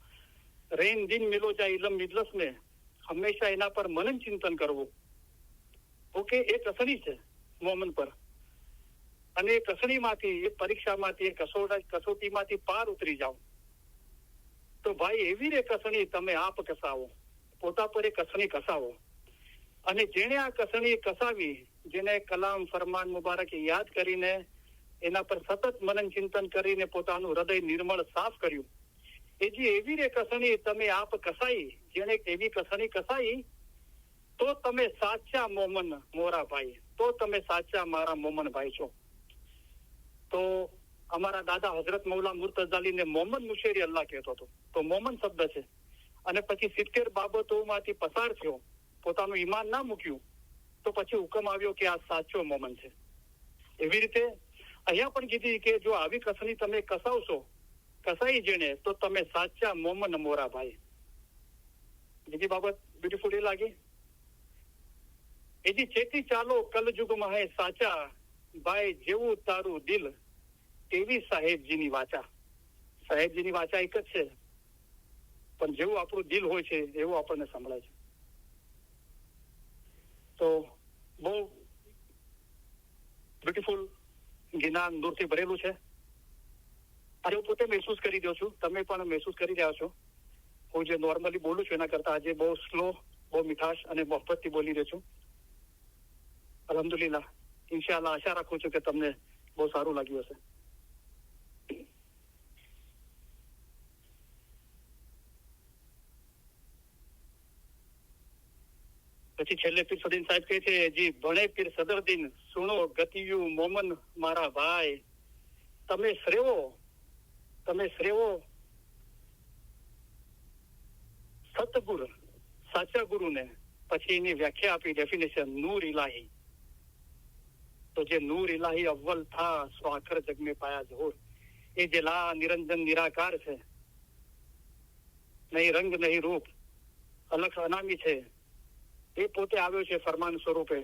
રેન દિન મિલો જાય ઇલમ મિજલસ ને હંમેશા એના પર મનન ચિંતન કરવું ઓકે એ કસણી છે મોમન પર અને એ કસણીમાંથી એ પરીક્ષામાંથી એ કસોટીમાંથી પાર ઉતરી જાઓ તો ભાઈ એવી રે કસણી તમે આપ કસાવો પોતા પર એ કસણી કસાવો અને જેણે આ કસણી કસાવી જેને કલામ ફરમાન મુબારક યાદ કરીને એના પર સતત મનન ચિંતન કરીને પોતાનું હૃદય નિર્મળ સાફ કર્યું એ જે એવી રે કસણી તમે આપ કસાઈ જેને એવી કસણી કસાઈ તો તમે સાચા મોમન મોરા ભાઈ તો તમે સાચા મારા મોમન ભાઈ છો તો અમારા દાદા હઝરત મૌલા મુર્તઝાલીને મોમન મુશેરી અલ્લાહ કહેતો હતો તો મોમન શબ્દ છે અને પછી 70 બાબતોમાંથી પસાર થયો પોતાનું ઈમાન ના મૂક્યું તો પછી હુકમ આવ્યો કે આ સાચો મોમન છે એવી રીતે અહીંયા પણ કીધી કે જો આવી કસણી તમે કસાવશો કસાઈ જેને તો તમે સાચા મોમન મોરા ભાઈ બીજી બાબત બ્યુટીફુલ એ લાગી એજી ચેતી ચાલો કલયુગમાં હે સાચા ભાઈ જેવું તારું દિલ તેવી સાહેબજીની વાચા સાહેબજીની વાચા એક જ છે પણ જેવું આપણું દિલ હોય છે એવું આપણને સંભળાય છે તો બહુ બ્યુટીફુલ જ્ઞાન દૂરથી ભરેલું છે અને હું પોતે મહેસૂસ કરી રહ્યો છું તમે પણ મહેસૂસ કરી રહ્યા છો હું જે નોર્મલી બોલું છું એના કરતા આજે બહુ સ્લો બહુ મીઠાશ અને મોહબ્બતથી બોલી રહ્યો છું અલ્હમ્દુલિલ્લાહ ઇન્શાઅલ્લાહ આશા રાખું છું કે તમને બહુ સારું લાગ્યું હશે પછી છેલ્લે પીર સદીન સાહેબ કહે છે, જી ભણે પીર સદરદીન સુણો ગતિયું મોમન મારા ભાઈ, તમે શ્રેવો સતગુરુ સાચા ગુરુને. પછી એની વ્યાખ્યા આપી, ડેફિનેશન, નૂર ઇલાહી. તો જે નૂર ઇલાહી અવ્વલ થા સો આખર જગ में पाया ज़हूर, એ જે લા નિરંજન નિરાકાર છે, નહીં રંગ નહીં રૂપ, અલખ અનામી છે, એ પોતે આવ્યો છે ફરમાન સ્વરૂપે.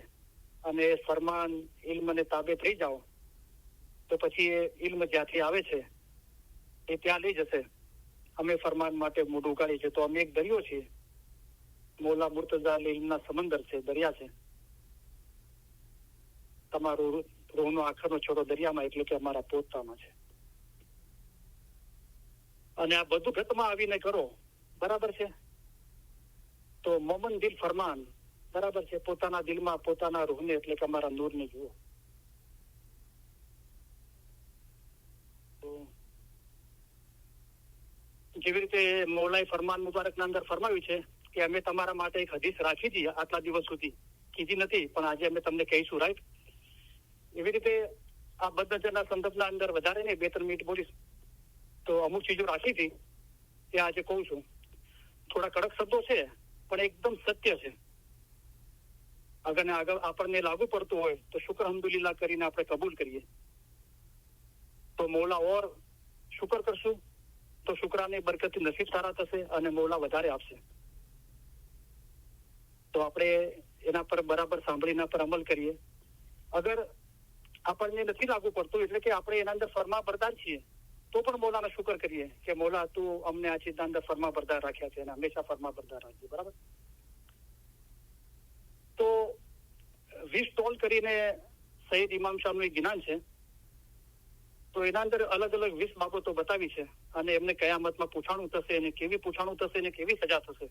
અને એ ફરમાન ઇલ્મને તાબે થઈ જાઓ તો પછી એ ઇલ્મ જ્યાંથી આવે છે એ ત્યાં લઈ જશે. અમે ફરમાન માટે મોઢું ઉગાડી છે, તો અમે એક દરિયો છીએ. મોલા મુર્તઝા ઇલ્મના સમંદર છે, દરિયા છે. તમારું રૂહનો આખરનો છોડો દરિયામાં, એટલે કે અમારા પોતામાં છે. અને આ બધું ઘટમાં આવીને કરો, બરાબર છે. તો મોમન દિલ ફરમાન, બરાબર છે. પોતાના દિલમાં પોતાના રૂહને, એટલે કે અમારા નૂરને જુઓ. જેવી રીતે મૌલાએ ફરમાન મુબારકના અંદર ફરમાવ્યું છે કે અમે તમારા માટે એક હદીસ રાખી હતી, આટલા દિવસ સુધી કીધી નથી, પણ આજે અમે તમને કહીશું, રાઈટ? એવી રીતે આ બદ્ધજનના સંદર્ભના અંદર વધારે નહીં, 2-3 મિનિટ બોલીશ. તો અમુક ચીજો રાખી હતી તે આજે કહું છું. થોડા કડક શબ્દો છે પણ એકદમ સત્ય છે. આગળ આપણને લાગુ પડતું હોય તો શુક્ર અલ્હમ્દુલિલ્લાહ કરીને આપણે કબૂલ કરીએ. તો મૌલા ઓર શુક્ર કરશું તો શુક્રાની બરકતથી નસીબ સારા થશે અને મૌલા વધારે આપશે. તો આપણે એના પર બરાબર સાંભળી, એના પર અમલ કરીએ. અગર આપણને નથી લાગુ પડતું, એટલે કે આપણે એના અંદર ફરમા બરદાર છીએ, તો પણ મૌલાનો શુક્ર કરીએ કે મૌલા તું અમને આ ચીજના અંદર ફરમા બરદાર રાખ્યા છે અને હંમેશા ફરમા બરદાર રાખજે, બરાબર? તો 20 ટોલ કરીને સૈયદ ઇમામ શાહનું એક જ્ઞાન છે. તો એના અંદર અલગ અલગ 20 બાબતો બતાવી છે અને એમને કયામતમાં પૂછાણું થશે અને કેવી પૂછાણું થશે અને કેવી સજા થશે,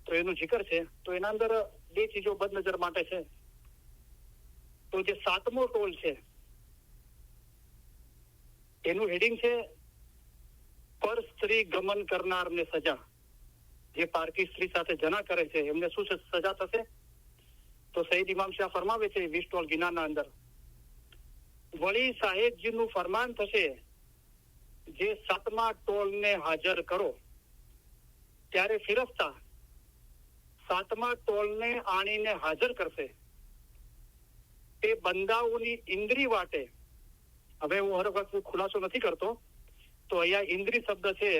તો એનું જિકર છે. તો એના અંદર 2 ચીજો બદનજર માટે છે. તો જે 7મો ટોલ છે એનું હેડિંગ છે પર સ્ત્રી ગમન કરનારને સજા. જે પારકી સ્ત્રી સાથે જના કરે છે એમને શું સજા થશે? તો સૈયદ ઇમામ શાહ ફરમાવે છે 20 ટોલ ગિનાના અંદર, વળી સાહેબજીનું ફરમાન થશે, જે 7મા ટોલને હાજર કરો ત્યારે ફિરસ્તા 7મા ટોલને આણીને હાજર કરશે. તે બંદાઓની ઇન્દ્રી વાટે, હવે હું હર વખત ખુલાસો નથી કરતો, તો અહીંયા ઇન્દ્રી શબ્દ છે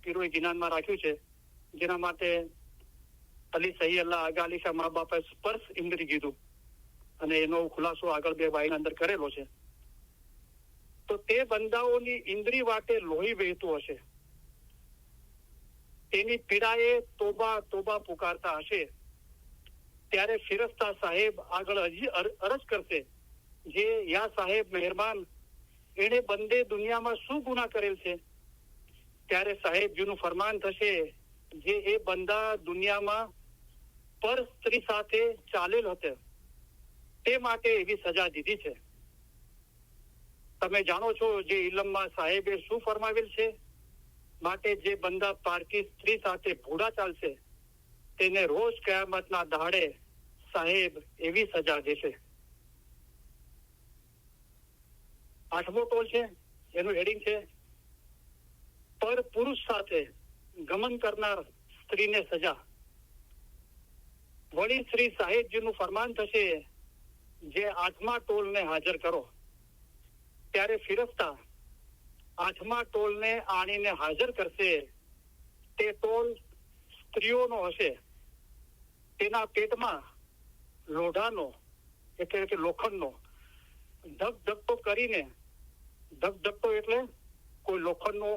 પીરોએ જ્ઞાનમાં રાખ્યું છે, જેના માટે અલી સહી અલ્લાહ આગા અલી શાહ મા બાપે સ્પર્શ ઇન્દ્રી કીધું અને એનો ખુલાસો આગળ 2 વાયના અંદર કરેલો છે. તો તે બંદાઓની ઇન્દ્રી વાટે લોહી વહેતું હશે, તેની પીડાએ તોબા તોબા પુકારતા હશે. ત્યારે ફિરસ્તા સાહેબ આગળ અરજ કરશે, જે યા સાહેબ મહેરબાન, એને બંદે દુનિયામાં શું ગુનાહ કરેલ છે? ત્યારે સાહેબજીનું ફરમાન થશે, જે એ બંદા દુનિયામાં પર સ્ત્રી સાથે ચાલેલ હતો તે માટે એવી સજા દીધી છે. તમે જાણો છો જે ઇલમમાં સાહેબે શું ફરમાવેલ છે? માટે જે બંદા પારકી સ્ત્રી સાથે ભૂડા ચાલશે તેને રોજ કયામતના દહાડે સાહેબ એવી સજા દેશે. 8મો ટોલ છે, એનું હેડિંગ છે પર પુરુષ સાથે ગમન કરનાર સ્ત્રીને સજા. વળી શ્રી સાહેબજીનું ફરમાન થશે, જે 8મા ટોલને હાજર કરો ત્યારે ફિરસ્તા 8મા ટોલને આણીને હાજર કરશે. તે ટોલ સ્ત્રીઓનો હશે, તેના પેટમાં લોઢાનો, એટલે કે લોખંડનો ધગધગતો કરીને, ધગધગતો એટલે કોઈ લોખંડનો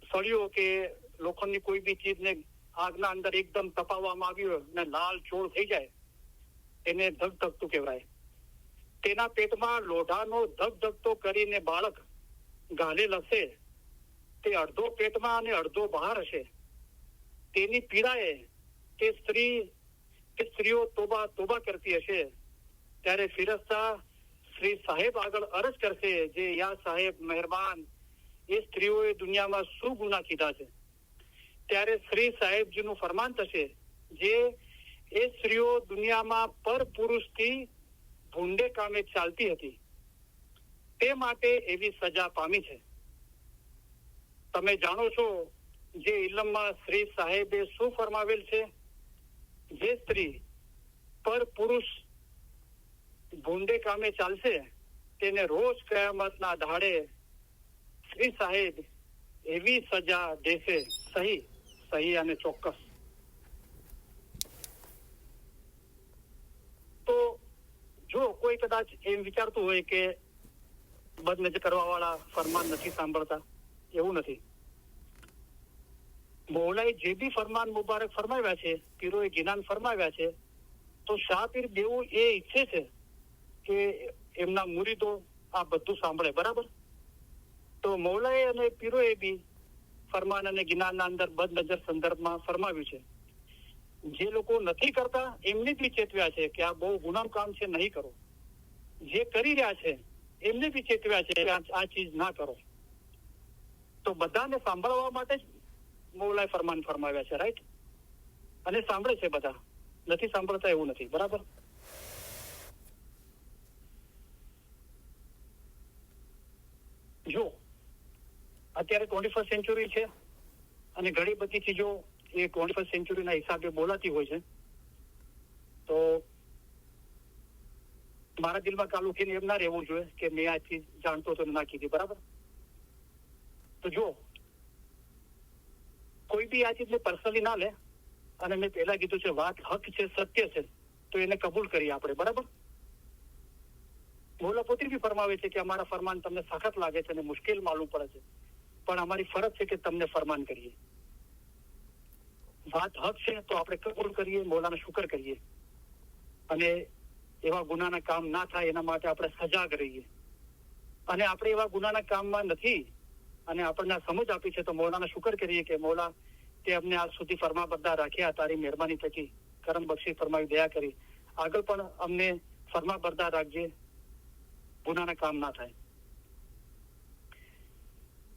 સળિયો કે લોખંડની કોઈ બી ચીજને આગના અંદર એકદમ તપાવવામાં આવ્યું ને લાલ ચોળ થઈ જાય, એને ધગધગતું કહેવાય. તેના પેટમાં લોઢાનો ધગધગતો કરીને બાળક ગાલેલ હશે, તે અડધો પેટમાં અને અડધો બહાર હશે. તેની પીડાએ તે સ્ત્રીઓ તોબા તોબા કરતી હશે. ત્યારે ફિરસ્તા શ્રી સાહેબ આગળ અરજ કરશે, જે યા સાહેબ મહેરબાન, એ સ્ત્રીઓએ દુનિયામાં શું ગુનાહ કીધા છે? ત્યારે શ્રી સાહેબજીનું ફરમાન થશે, જે એ સ્ત્રીઓ દુનિયામાં પર પુરુષથી ભૂંડે કામે ચાલતી હતી, તે માટે એવી સજા પામી છે. તમે જાણો છો જે ઇલમમાં શ્રી સાહેબે શું ફરમાવેલ છે? જે સ્ત્રી પર પુરુષ ભૂંડે કામે ચાલશે તેને રોજ કયામતના દાડે શ્રી સાહેબ એવી સજા દેશે. સહી સહી અને ચોક્કસ. તો જો કોઈ કદાચ એમ વિચારતું હોય કે બદનજર કરવા વાળા ફરમાન નથી સાંભળતા, એવું નથી. મૌલાએ જે બી ફરમાન મુબારક ફરમાવ્યા છે, પીરોએ ગિનાન ફરમાવ્યા છે, તો શાહ પીર દેવું એ ઈચ્છે છે કે એમના મુરીદો આ બધું સાંભળે. બરાબર? તો મૌલાએ અને પીરોએ બી ફરમાન અને ગિનાનના અંદર બદનજર સંદર્ભમાં ફરમાવ્યું છે. જે લોકો નથી કરતા એમને બી ચેતવ્યા છે કે આ બહુ ગુનાનું કામ છે, નહીં કરો. જે કરી રહ્યા છે એમને બી ચેતવ્યા છે કે આ ચીજ ના કરો. તો બધાને સાંભળવા માટે જ મૌલાએ ફરમાન ફરમાવ્યા છે. રાઈટ? અને સાંભળે છે બધા, નથી સાંભળતા એવું નથી. બરાબર? જો અત્યારે 21st સેન્ચુરી છે અને ઘણી બધી ચીજો એ 21st સેન્ચુરીના હિસાબે બોલાતી હોય છે. તો મારા દિલમાં કાલ ઉઠીને એમ ના રહેવું જોઈએ કે મેં આ ચીજ જાણતો તો ના કીધી. બરાબર? તો જો કોઈ બી આ ચીજને પર્સનલી ના લે, અને મેં પહેલા કીધું છે વાત હક છે, સત્ય છે, તો એને કબૂલ કરીએ આપણે. બરાબર? મૌલા પોતે બી ફરમાવે છે કે અમારા ફરમાન તમને સખત લાગે છે અને મુશ્કેલ માલુમ પડે છે, પણ અમારી ફરજ છે કે તમને ફરમાન કરીએ. વાત હક છે તો આપણે કબૂલ કરીએ, મૌલાનો શુકર કરીએ, અને એવા ગુનાના કામ ના થાય એના માટે આપણે સજાગ રહીએ. અને આપણે એવા ગુનાના કામમાં નથી અને આપણને સમજ આપી છે તો મૌલાના શુકર કરીએ કે મૌલા તે અમને આજ સુધી ફરમાબરદાર રાખ્યા, તારી મહેરબાની થકી કરમ બક્ષી ફરમાવી, દયા કરી. આગળ પણ અમને ફરમાબરદાર રાખજે, ગુનાના કામ ના થાય.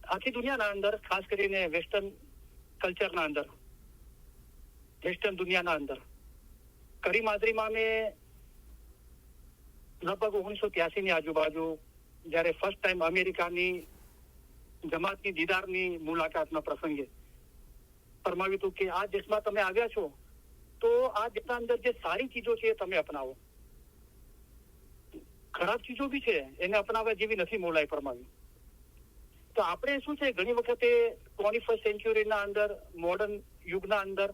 આખી દુનિયાના અંદર, ખાસ કરીને વેસ્ટર્ન કલ્ચરના અંદર, વેસ્ટર્ન દુનિયાના અંદર કરી માદરીમાં મેં લગભગ 1983 ની આજુબાજુ જયારે ફર્સ્ટ ટાઈમ અમેરિકાની જમાતની દીદારની મુલાકાતના પ્રસંગે ફરમાવ્યું હતું કે આ દેશમાં તમે આવ્યા છો તો આ દેશના અંદર જે સારી ચીજો છે એ તમે અપનાવો. ખરાબ ચીજો બી છે એને અપનાવવા જેવી નથી, મૌલાએ ફરમાવ્યું. તો આપણે શું છે ઘણી વખતે 21st સેન્ચુરીના અંદર, મોડર્ન યુગના અંદર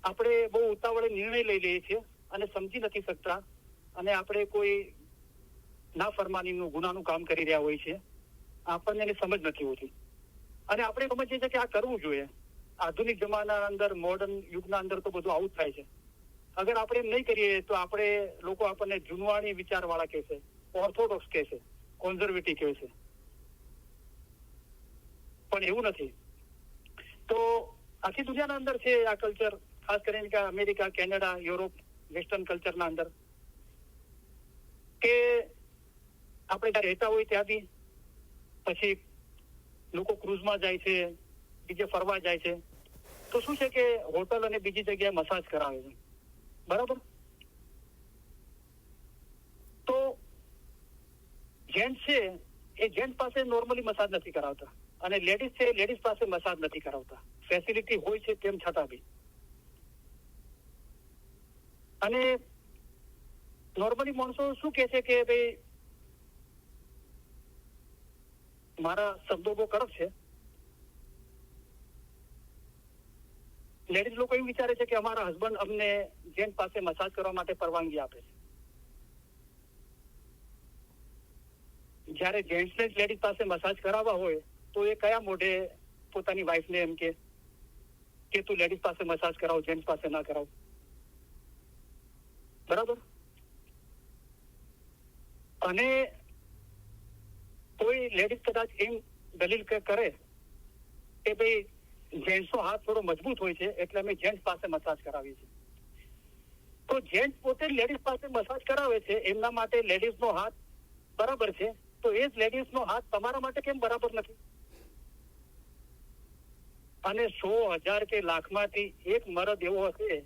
આપણે બહુ ઉતાવળે નિર્ણય લઈ લઈએ છીએ અને સમજી નથી શકતા, અને આપણે કોઈ નાફરમાનીનું ગુનાનું કામ કરી રહ્યા હોય છે, આપણને એની સમજ નથી હોતી, અને આપણે સમજીએ છીએ કે આ કરવું જોઈએ. આધુનિક જમાનાના અંદર, મોડર્ન યુગના અંદર તો બધું આવું જ થાય છે. અગર આપણે એમ નહીં કરીએ તો આપણે લોકો આપણને જૂનવાણી વિચારવાળા કહેશે, ઓર્થોડોક્સ કહેશે, કોન્ઝર્વેટિવ કહેશે, પણ એવું નથી. તો આખી દુનિયાના અંદર છે આ કલ્ચર, ખાસ કરીને કે અમેરિકા, કેનેડા, યુરોપ, વેસ્ટર્ન કલ્ચરના અંદર, કે આપણે ત્યાં રહેતા હોય ત્યાંથી પછી લોકો ક્રુઝમાં જાય છે, બીજે ફરવા જાય છે, તો શું છે કે હોટલ અને બીજી જગ્યાએ મસાજ કરાવે છે. બરાબર? તો જેન્ટ્સ છે એ જેન્ટ્સ પાસે નોર્મલી મસાજ નથી કરાવતા, અને લેડીઝ છે લેડીઝ પાસે મસાજ નથી કરાવતા, ફેસિલિટી હોય છે તેમ છતાં બી. અને નોર્મલી માણસો શું કહે છે કે ભાઈ મારા શબ્દો બહુ કડક છે, લેડીઝ લોકો એવું વિચારે છે કે અમારા હસબન્ડ અમને જેન્ટ્સ પાસે મસાજ કરવા માટે પરવાનગી આપે છે. જયારે જેન્ટ્સને જ લેડીઝ પાસે મસાજ કરાવવા હોય તો એ કયા મોઢે પોતાની વાઈફને એમ કે તું લેડીઝ પાસે મસાજ કરાવ, જેન્ટ્સ પાસે ના કરાવ? બરાબર? અને કોઈ લેડીઝ કદાચ એમ દલીલ કરે કે ભાઈ જેન્ટ્સનો હાથ થોડો મજબૂત હોય છે એટલે અમે જેન્ટ્સ પાસે મસાજ કરાવીએ છીએ, તો જેન્ટ્સ પોતે લેડીઝ પાસે મસાજ કરાવે છે, એમના માટે લેડીઝનો હાથ બરાબર છે, તો એ જ લેડીઝનો હાથ તમારા માટે કેમ બરાબર નથી? અને 100,000 કે લાખમાંથી એક મર્દ એવો હશે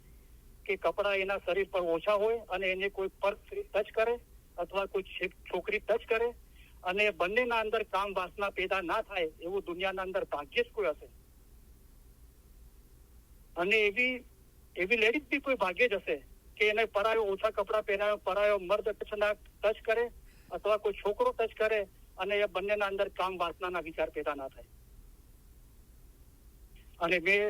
કે કપડા એના શરીર પર ઓછા હોય અને એને કોઈ પર ટચ કરે અથવા કોઈ છોકરી ટચ કરે અને બંનેના અંદર કામ વાસના પેદા ના થાય એવું દુનિયાના અંદર ભાગ્યે જ કોઈ હશે. અને એવી લેડીઝ બી કોઈ ભાગ્યે જ હશે કે એને પરાયો ઓછા કપડા પહેરાયો પરાયો મર્દ ટચ કરે અથવા કોઈ છોકરો ટચ કરે અને એ બંનેના અંદર કામ વાસનાના વિચાર પેદા ના થાય. અને મેં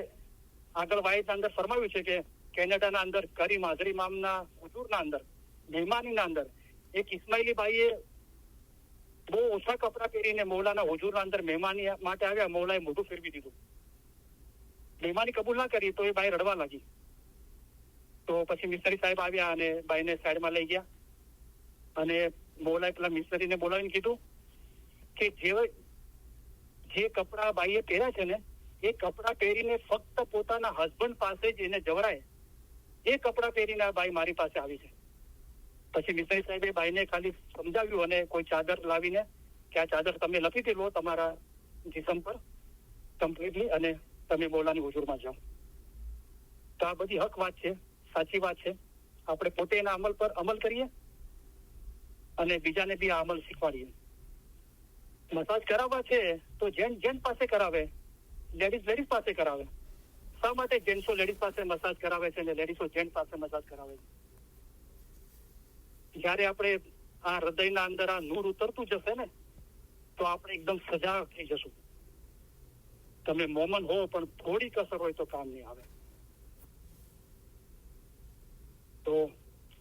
આગળ વાયદના અંદર ફરમાવ્યું છે કે કેનેડાના અંદર કરીમ હાજરી મામના હુજુરના અંદર મહેમાનીના અંદર એક ઇસ્માઇલી બાઈએ બહુ ઓછા કપડા પહેરીને મૌલાના હુજુરના અંદર મહેમાની માટે આવ્યા. મૌલાએ મોઢું ફેરવી દીધું. મહેમાની કબૂલ ના કરી તો એ બાઈ રડવા લાગી. તો પછી મિસ્ત્રી સાહેબ આવ્યા અને બાઈને સાઈડમાં લઈ ગયા અને મૌલાએ પેલા મિસ્ત્રીને બોલાવીને કીધું કે જે કપડા બાઈએ પહેર્યા છે ને એ કપડા પહેરીને ફક્ત પોતાના હસબન્ડ પાસે જ એને જવરાય એ કપડા પહેરીને આ બાઈ મારી પાસે આવી છે. પછી મિસ્ત્રી સાહેબે બાઈને ખાલી સમજાવ્યું અને કોઈ ચાદર લાવીને કે આ ચાદર તમે લપીટી લો તમારા જીસમ પર કમ્પ્લીટલી અને તમે મૌલાની હુજુરમાં જાઓ. તો આ બધી હક વાત છે, સાચી વાત છે. આપણે પોતે એના અમલ પર અમલ કરીએ અને બીજાને બી આ અમલ શીખવાડીએ. મસાજ કરાવવા છે તો જેન્ટ પાસે કરાવે, લેડીઝ પાસે કરાવે. શા માટે જેન્ટ્સો લેડીઝ પાસે મસાજ કરાવે છે અને લેડીઝો જેન્ટ પાસે મસાજ કરાવે છે? જયારે આપણે આ હૃદયના અંદર આ નૂર ઉતરતું જશે ને તો આપણે એકદમ સજાગ થઈ જશું. તમે મોમન હો પણ થોડી કસર હોય તો કામ નહીં આવે. તો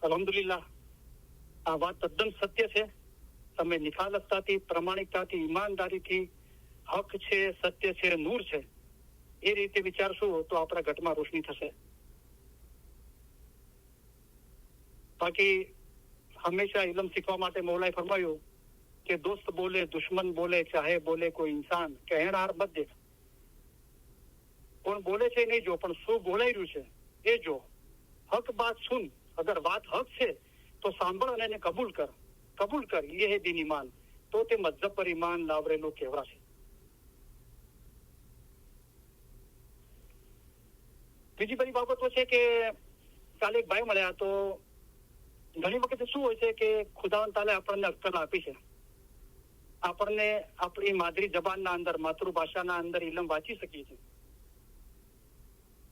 અલ્હમ્દુલિલ્લાહ આ વાત તદ્દન સત્ય છે. તમે નિખાલસતાથી, પ્રમાણિકતાથી, ઈમાનદારીથી હક છે, સત્ય છે, નૂર છે એ રીતે વિચારશું તો આપણા ઘટમાં રોશની થશે. બાકી હંમેશા ઇલમ શીખવા માટે મૌલાએ ફરમાયું કે દોસ્ત બોલે, દુશ્મન બોલે, ચાહે બોલે કોઈ ઇન્સાન, કહેનાર મત દેખ. કોણ બોલે છે નહીં જો, પણ શું બોલાઈ રહ્યું છે એ જો. હક બાત સુન, અગર વાત હક છે તો સાંભળ અને એને કબૂલ કર. કબૂલ કર, ये है दिन ईमान. તો તે મજહબ પર ઈમાન લાવરેલું કહેવાશે. બીજી બધી બાબતો છે કે કાલે એક ભાઈ મળ્યા તો ઘણી વખત શું હોય છે કે ખુદાવંદ તાલે આપણને અક્કલ આપી છે, આપણને આપણી માદરી જબાનના અંદર, માતૃભાષાના અંદર ઇલમ વાંચી શકીએ છીએ.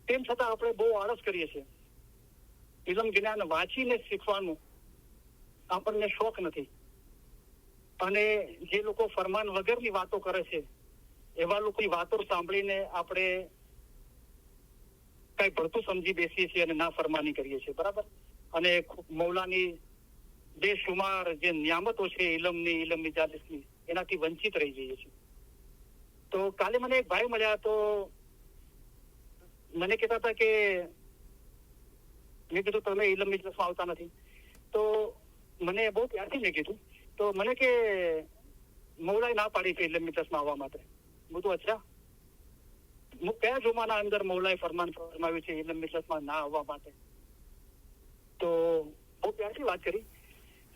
તેમ છતાં આપણે બહુ આળસ કરીએ છીએ. ઇલમ જ્ઞાન વાંચીને શીખવાનું આપણને શોખ નથી. અને જે લોકો ફરમાન વગરની વાતો કરે છે એવા લોકોની વાતો સાંભળીને આપણે કઈ ભળતું સમજી બેસીએ છીએ અને ના ફરમાની કરીએ છીએ. બરાબર. અને મૌલાની બેશુમાર જે નિયામતો છે ઇલમની, ઇલમની જાલિસની, એનાથી વંચિત રહી જઈએ છીએ. તો કાલે મને એક ભાઈ મળ્યા તો મને કહેતા હતા કે મેં કીધું તમે ઇલમ મજલિસમાં આવતા નથી. તો મને બહુ પ્યારથી મેં કીધું તો મને કે મૌલાએ ના પાડી છે ઇલમ મજલિસમાં આવવા માટે. બધું અચ્છા, કયા જુમાના અંદર મૌલાએ ફરમાવ્યું છે ઇલમ મજલિસમાં ના આવવા માટે? તો બહુ પ્યારથી વાત કરી.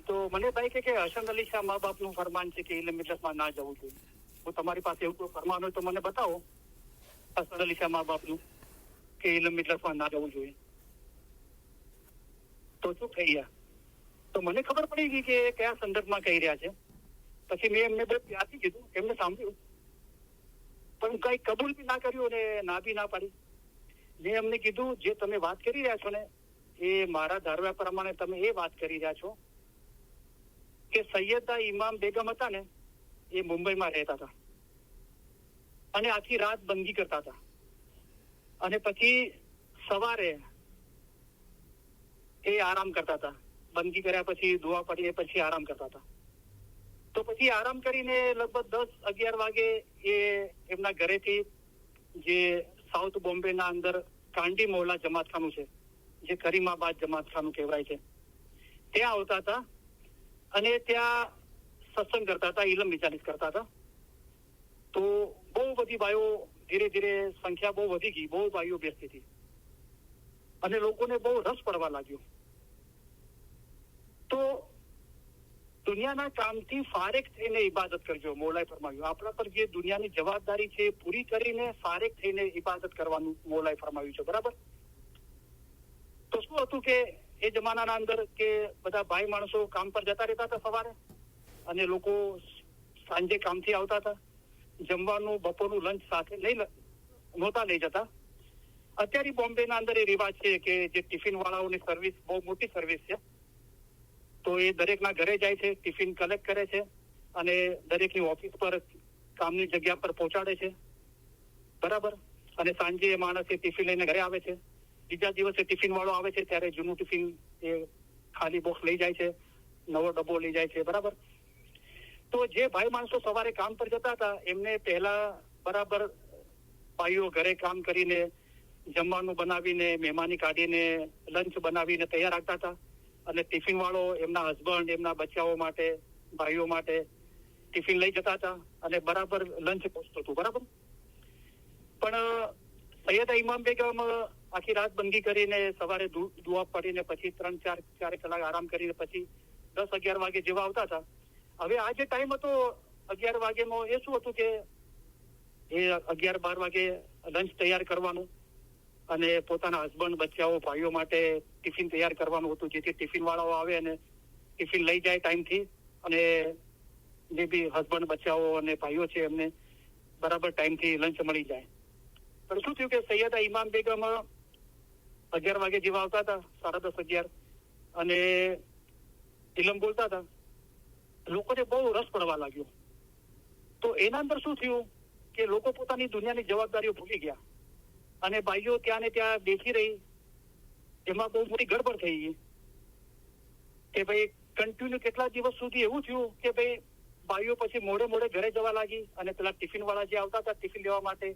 તો મને ભાઈ કે હસન અલી શાહ મા બાપનું ફરમાન છે કે ઇલમ મજલિસમાં ના જવું જોઈએ. હું તમારી પાસે એવું કોઈ ફરમાન હોય તો મને બતાવો હસન અલી શાહ મા બાપનું કે ઇલમ મજલિસમાં ના જવું જોઈએ. તો શું થઈ ગયા? તો મને ખબર પડી ગઈ કે કયા સંદર્ભમાં કહી રહ્યા છે. પછી મેં એમને બહુ પ્યારથી કીધું, એમને સાંભળ્યું પણ કઈ કબૂલ બી ના કર્યું અને ના બી ના પાડી. મેં એમને કીધું જે તમે વાત કરી રહ્યા છો ને એ મારા ધારવા પ્રમાણે તમે એ વાત કરી રહ્યા છો કે સૈયદા ઇમામ બેગમ હતા ને એ મુંબઈમાં રહેતા હતા અને આખી રાત બંદગી કરતા હતા અને પછી સવારે એ આરામ કરતા હતા. બંદગી કર્યા પછી દુઆ પડીને પછી આરામ કરતા હતા. તો પછી આરામ કરીને લગભગ 10-11 વાગે એ એમના ઘરેથી જે સાઉથ બોમ્બેના અંદર કાંડી મૌલા જમાતખાનું છે, જે કરીમાબાદ જમાતખાનું કહેવાય છે, ત્યાં આવતા હતા અને ત્યાં સત્સંગ કરતા હતા, ઇલમ વિચારિત કરતા હતા. તો બહુ બધી બાઈઓ ધીરે ધીરે સંખ્યા બહુ વધી ગઈ, બહુ બાઈઓ બેસતી હતી અને લોકોને બહુ રસ પડવા લાગ્યો. તો દુનિયાના કામથી ફારેક થઈને ઇબાદત કરજો. મૌલાએ ફરમાવ્યું આપણા પર જે દુનિયાની જવાબદારી છે પૂરી કરીને ફારેક થઈને ઇબાદત કરવાનું મૌલાએ ફરમાવ્યું છે. બરાબર. તો શું હતું કે એ જમાનાના અંદર કે બધા ભાઈ માણસો કામ પર જતા રહેતા હતા સવારે, અને લોકો સાંજે કામથી આવતા હતા, જમવાનું બપોરનું લંચ સાથે નહોતા લઈ જતા. અત્યારે બોમ્બેના અંદર એ રિવાજ છે કે જે ટિફિન વાળાઓની સર્વિસ બહુ મોટી સર્વિસ છે. તો એ દરેકના ઘરે જાય છે, ટિફિન કલેક્ટ કરે છે અને દરેકની ઓફિસ પર કામની જગ્યા પર પહોંચાડે છે, બરાબર. અને સાંજે એ માણસ એ ટિફિન લઈને ઘરે આવે છે. બીજા દિવસે ટિફિન વાળો આવે છે ત્યારે જૂનું ટિફિન એ ખાલી બોક્સ લઈ જાય છે, નવો ડબ્બો લઈ જાય છે, બરાબર. તો જે ભાઈ માણસો સવારે કામ પર જતા હતા એમને પહેલા બરાબર ભાઈઓ ઘરે કામ કરીને જમવાનું બનાવીને, મહેમાની કાઢીને, લંચ બનાવીને તૈયાર રાખતા હતા, અને ટિફિન વાળો એમના હસબન્ડ, એમના બચ્ચાઓ માટે, ભાઈઓ માટે ટિફિન લઈ જતા હતા અને બરાબર લંચ પહોંચતું હતું, બરાબર. પણ સૈયદા ઇમામ બેગમ આખી રાત બંદી કરીને સવારે દુઆ પડીને પછી 3-4 કલાક આરામ કરીને પછી 10-11 વાગે જેવા આવતા હતા. હવે આ જે ટાઈમ હતો 11 વાગેનો, એ શું હતું કે એ 11-12 વાગે લંચ તૈયાર કરવાનું અને પોતાના હસબન્ડ, બચ્ચાઓ, ભાઈઓ માટે ટિફિન તૈયાર કરવાનું હતું, જેથી ટિફિન વાળાઓ આવે અને ટિફિન લઈ જાય ટાઈમથી, અને જે બી હસબન્ડ, બચ્ચાઓ અને ભાઈઓ છે એમને બરાબર ટાઈમથી લંચ મળી જાય. પણ શું થયું કે સૈયદા ઇમામ બેગમ 11 વાગે જેવા આવતા હતા, 10:30-11, અને ઇલમ બોલતા હતા. લોકોને બહુ રસ પડવા લાગ્યો. તો એના અંદર શું થયું કે લોકો પોતાની દુનિયાની જવાબદારીઓ ભૂલી ગયા અને ભાઈઓ ત્યાં ને ત્યાં બેસી રહી. એમાં બહુ મોટી ગડબડ થઈ ગઈ કે ભાઈ કન્ટિન્યુ કેટલા દિવસ સુધી એવું થયું કે ભાઈ ભાઈઓ પછી મોડે ઘરે જવા લાગી, અને પેલા ટિફિન વાળા જે આવતા હતા ટિફિન લેવા માટે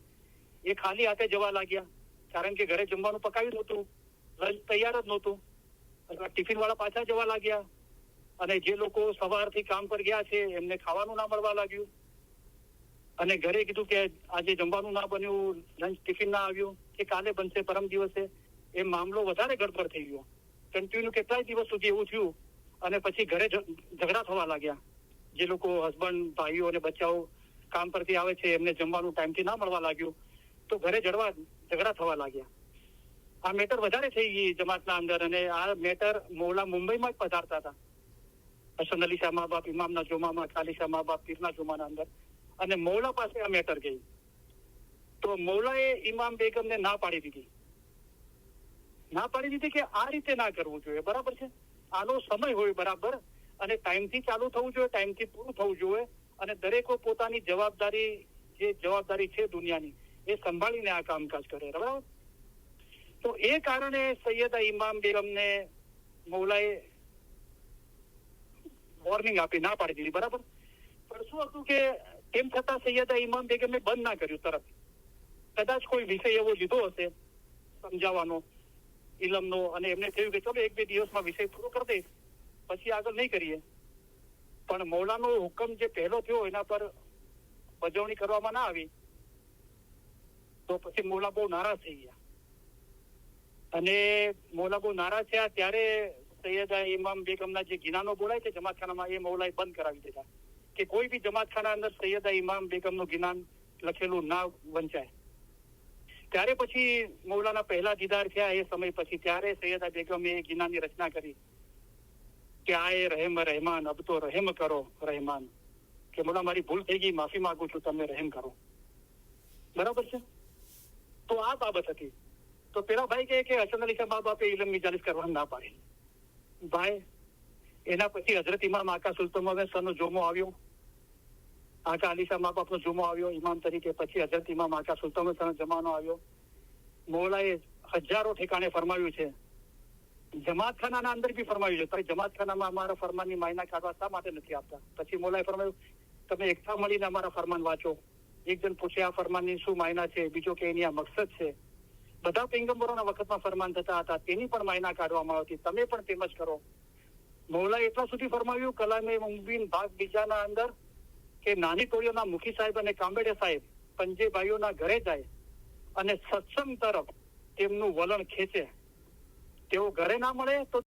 એ ખાલી હાથે જવા લાગ્યા, કારણ કે ઘરે જમવાનું પકાવ્યું નહોતું, લંચ તૈયાર જ નહોતું. ટિફિન વાળા પાછા જવા લાગ્યા, અને જે લોકો સવારથી કામ પર ગયા છે એમને ખાવાનું ના મળવા લાગ્યું, અને ઘરે કીધું કે આજે જમવાનું ના બન્યું, લંચ ટિફિન ના આવ્યું, કે કાલે બનશે, પરમ દિવસે. એ મામલો વધારે ગડબડ થઈ ગયો. કન્ટિન્યુ કેટલાય દિવસ સુધી એવું થયું, અને પછી ઘરે ઝઘડા થવા લાગ્યા. જે લોકો હસબન્ડ, ભાઈઓ અને બચ્ચાઓ કામ પરથી આવે છે એમને જમવાનું ટાઈમથી ના મળવા લાગ્યું, તો ઘરે ઝઘડા થવા લાગ્યા. આ મેટર વધારે થઈ ગઈ જમાતના અંદર, અને આ મેટર મૌલા મુંબઈમાં જ પધારતા હતા, હસન અલી શાહ મા બાપ ઇમામના જોમામાં, ખાલી શાહ મા બાપ પીરના જોમાના અંદર, અને મૌલા પાસે આ મેટર ગઈ. તો મૌલાએ ઇમામ બેગમને ના પાડી દીધી કે આ રીતે ના કરવું જોઈએ, બરાબર છે. આનો સમય હોય બરાબર, અને ટાઈમથી ચાલુ થવું જોઈએ, ટાઈમથી પૂરું થવું જોઈએ, અને દરેકો પોતાની જવાબદારી છે દુનિયાની એ સંભાળીને આ કામકાજ કરે, બરાબર. તો એ કારણે સૈયદા ઇમામ બેગમને મૌલાએ વોર્નિંગ આપી, ના પાડી દીધી, બરાબર. પણ શું હતું કે તેમ છતાં સૈયદા ઇમામ બેગમે બંધ ના કર્યું તરત. કદાચ કોઈ વિષય એવો લીધો હશે સમજાવવાનો ઇલમનો, અને એમને થયું કે ચલો 1-2 દિવસમાં વિષય પૂરો કરી દઈશ, પછી આગળ નહીં કરીએ. પણ મૌલાનો હુકમ જે પહેલો થયો એના પર બજવણી કરવામાં ના આવી, તો પછી મૌલા બહુ નારાજ થઈ ગયા. અને મૌલા બહુ નારાજ થયા ત્યારે સૈયદા ઇમામ બેગમના જે ગિનાનો બોલાય છે જમાતખાનામાં, એ મૌલાએ બંધ કરાવી દીધા કે કોઈ બી જમાતખાના અંદર સૈયદા ઇમામ બેગમનું ગિનાન લખેલું ના વંચાય. ત્યારે પછી મૌલાના પહેલા દીદાર થયા એ સમય પછી, ત્યારે સૈયદા બેગમે એ ગિનાની રચના કરી કે આએ રહેમ રહેમાન, અબ તો રહેમ કરો રહેમાન, કે મૌલા મારી ભૂલ થઈ ગઈ, માફી માંગુ છું, તમે રહેમ કરો, બરાબર છે. તો આ બાબત હતી. તો પેલા ભાઈ કહે કે હસન અલી શાહ મા બાપે ઇલમ મિજાલિસ કરવાનું ના પાડી. ભાઈ એના પછી હઝરત ઇમામ આકા સુલ્તાન નો જોમો આવ્યો, આકા અલી શાહ મા બાપનો જોમો આવ્યો ઇમામ તરીકે. પછી હઝરત ઇમામ આકા સુલ્તાન જમાનો આવ્યો. મૌલાએ હજારો ઠેકાણે ફરમાવ્યું છે, જમાતખાનાના અંદર બી ફરમાવ્યું છે, પણ જમાતખાનામાં અમારા ફરમાનની માયના કાઢવા શા માટે નથી આપતા. પછી મૌલાએ ફરમાવ્યું તમે એકઠા મળીને અમારા ફરમાન વાંચો. એક જણ પૂછે આ ફરમાનની શું માયના છે, બીજો કે એની આ મકસદ છે. બધા પૈગંબરોના વખતમાં ફરમાન થતા હતા, તેની પણ માયના કાઢવામાં આવતી, તમે પણ તેમ જ કરો. મૌલાએ એટલા સુધી ફરમાવ્યું કલામે મુબીન ભાગ બીજાના અંદર કે નાની ટોળીઓના મુખી સાહેબ અને કાંબેડે સાહેબ પંજે ભાઈઓના ઘરે જાય અને સત્સંગ તરફ તેમનું વલણ ખેંચે. તેઓ ઘરે ના મળે તો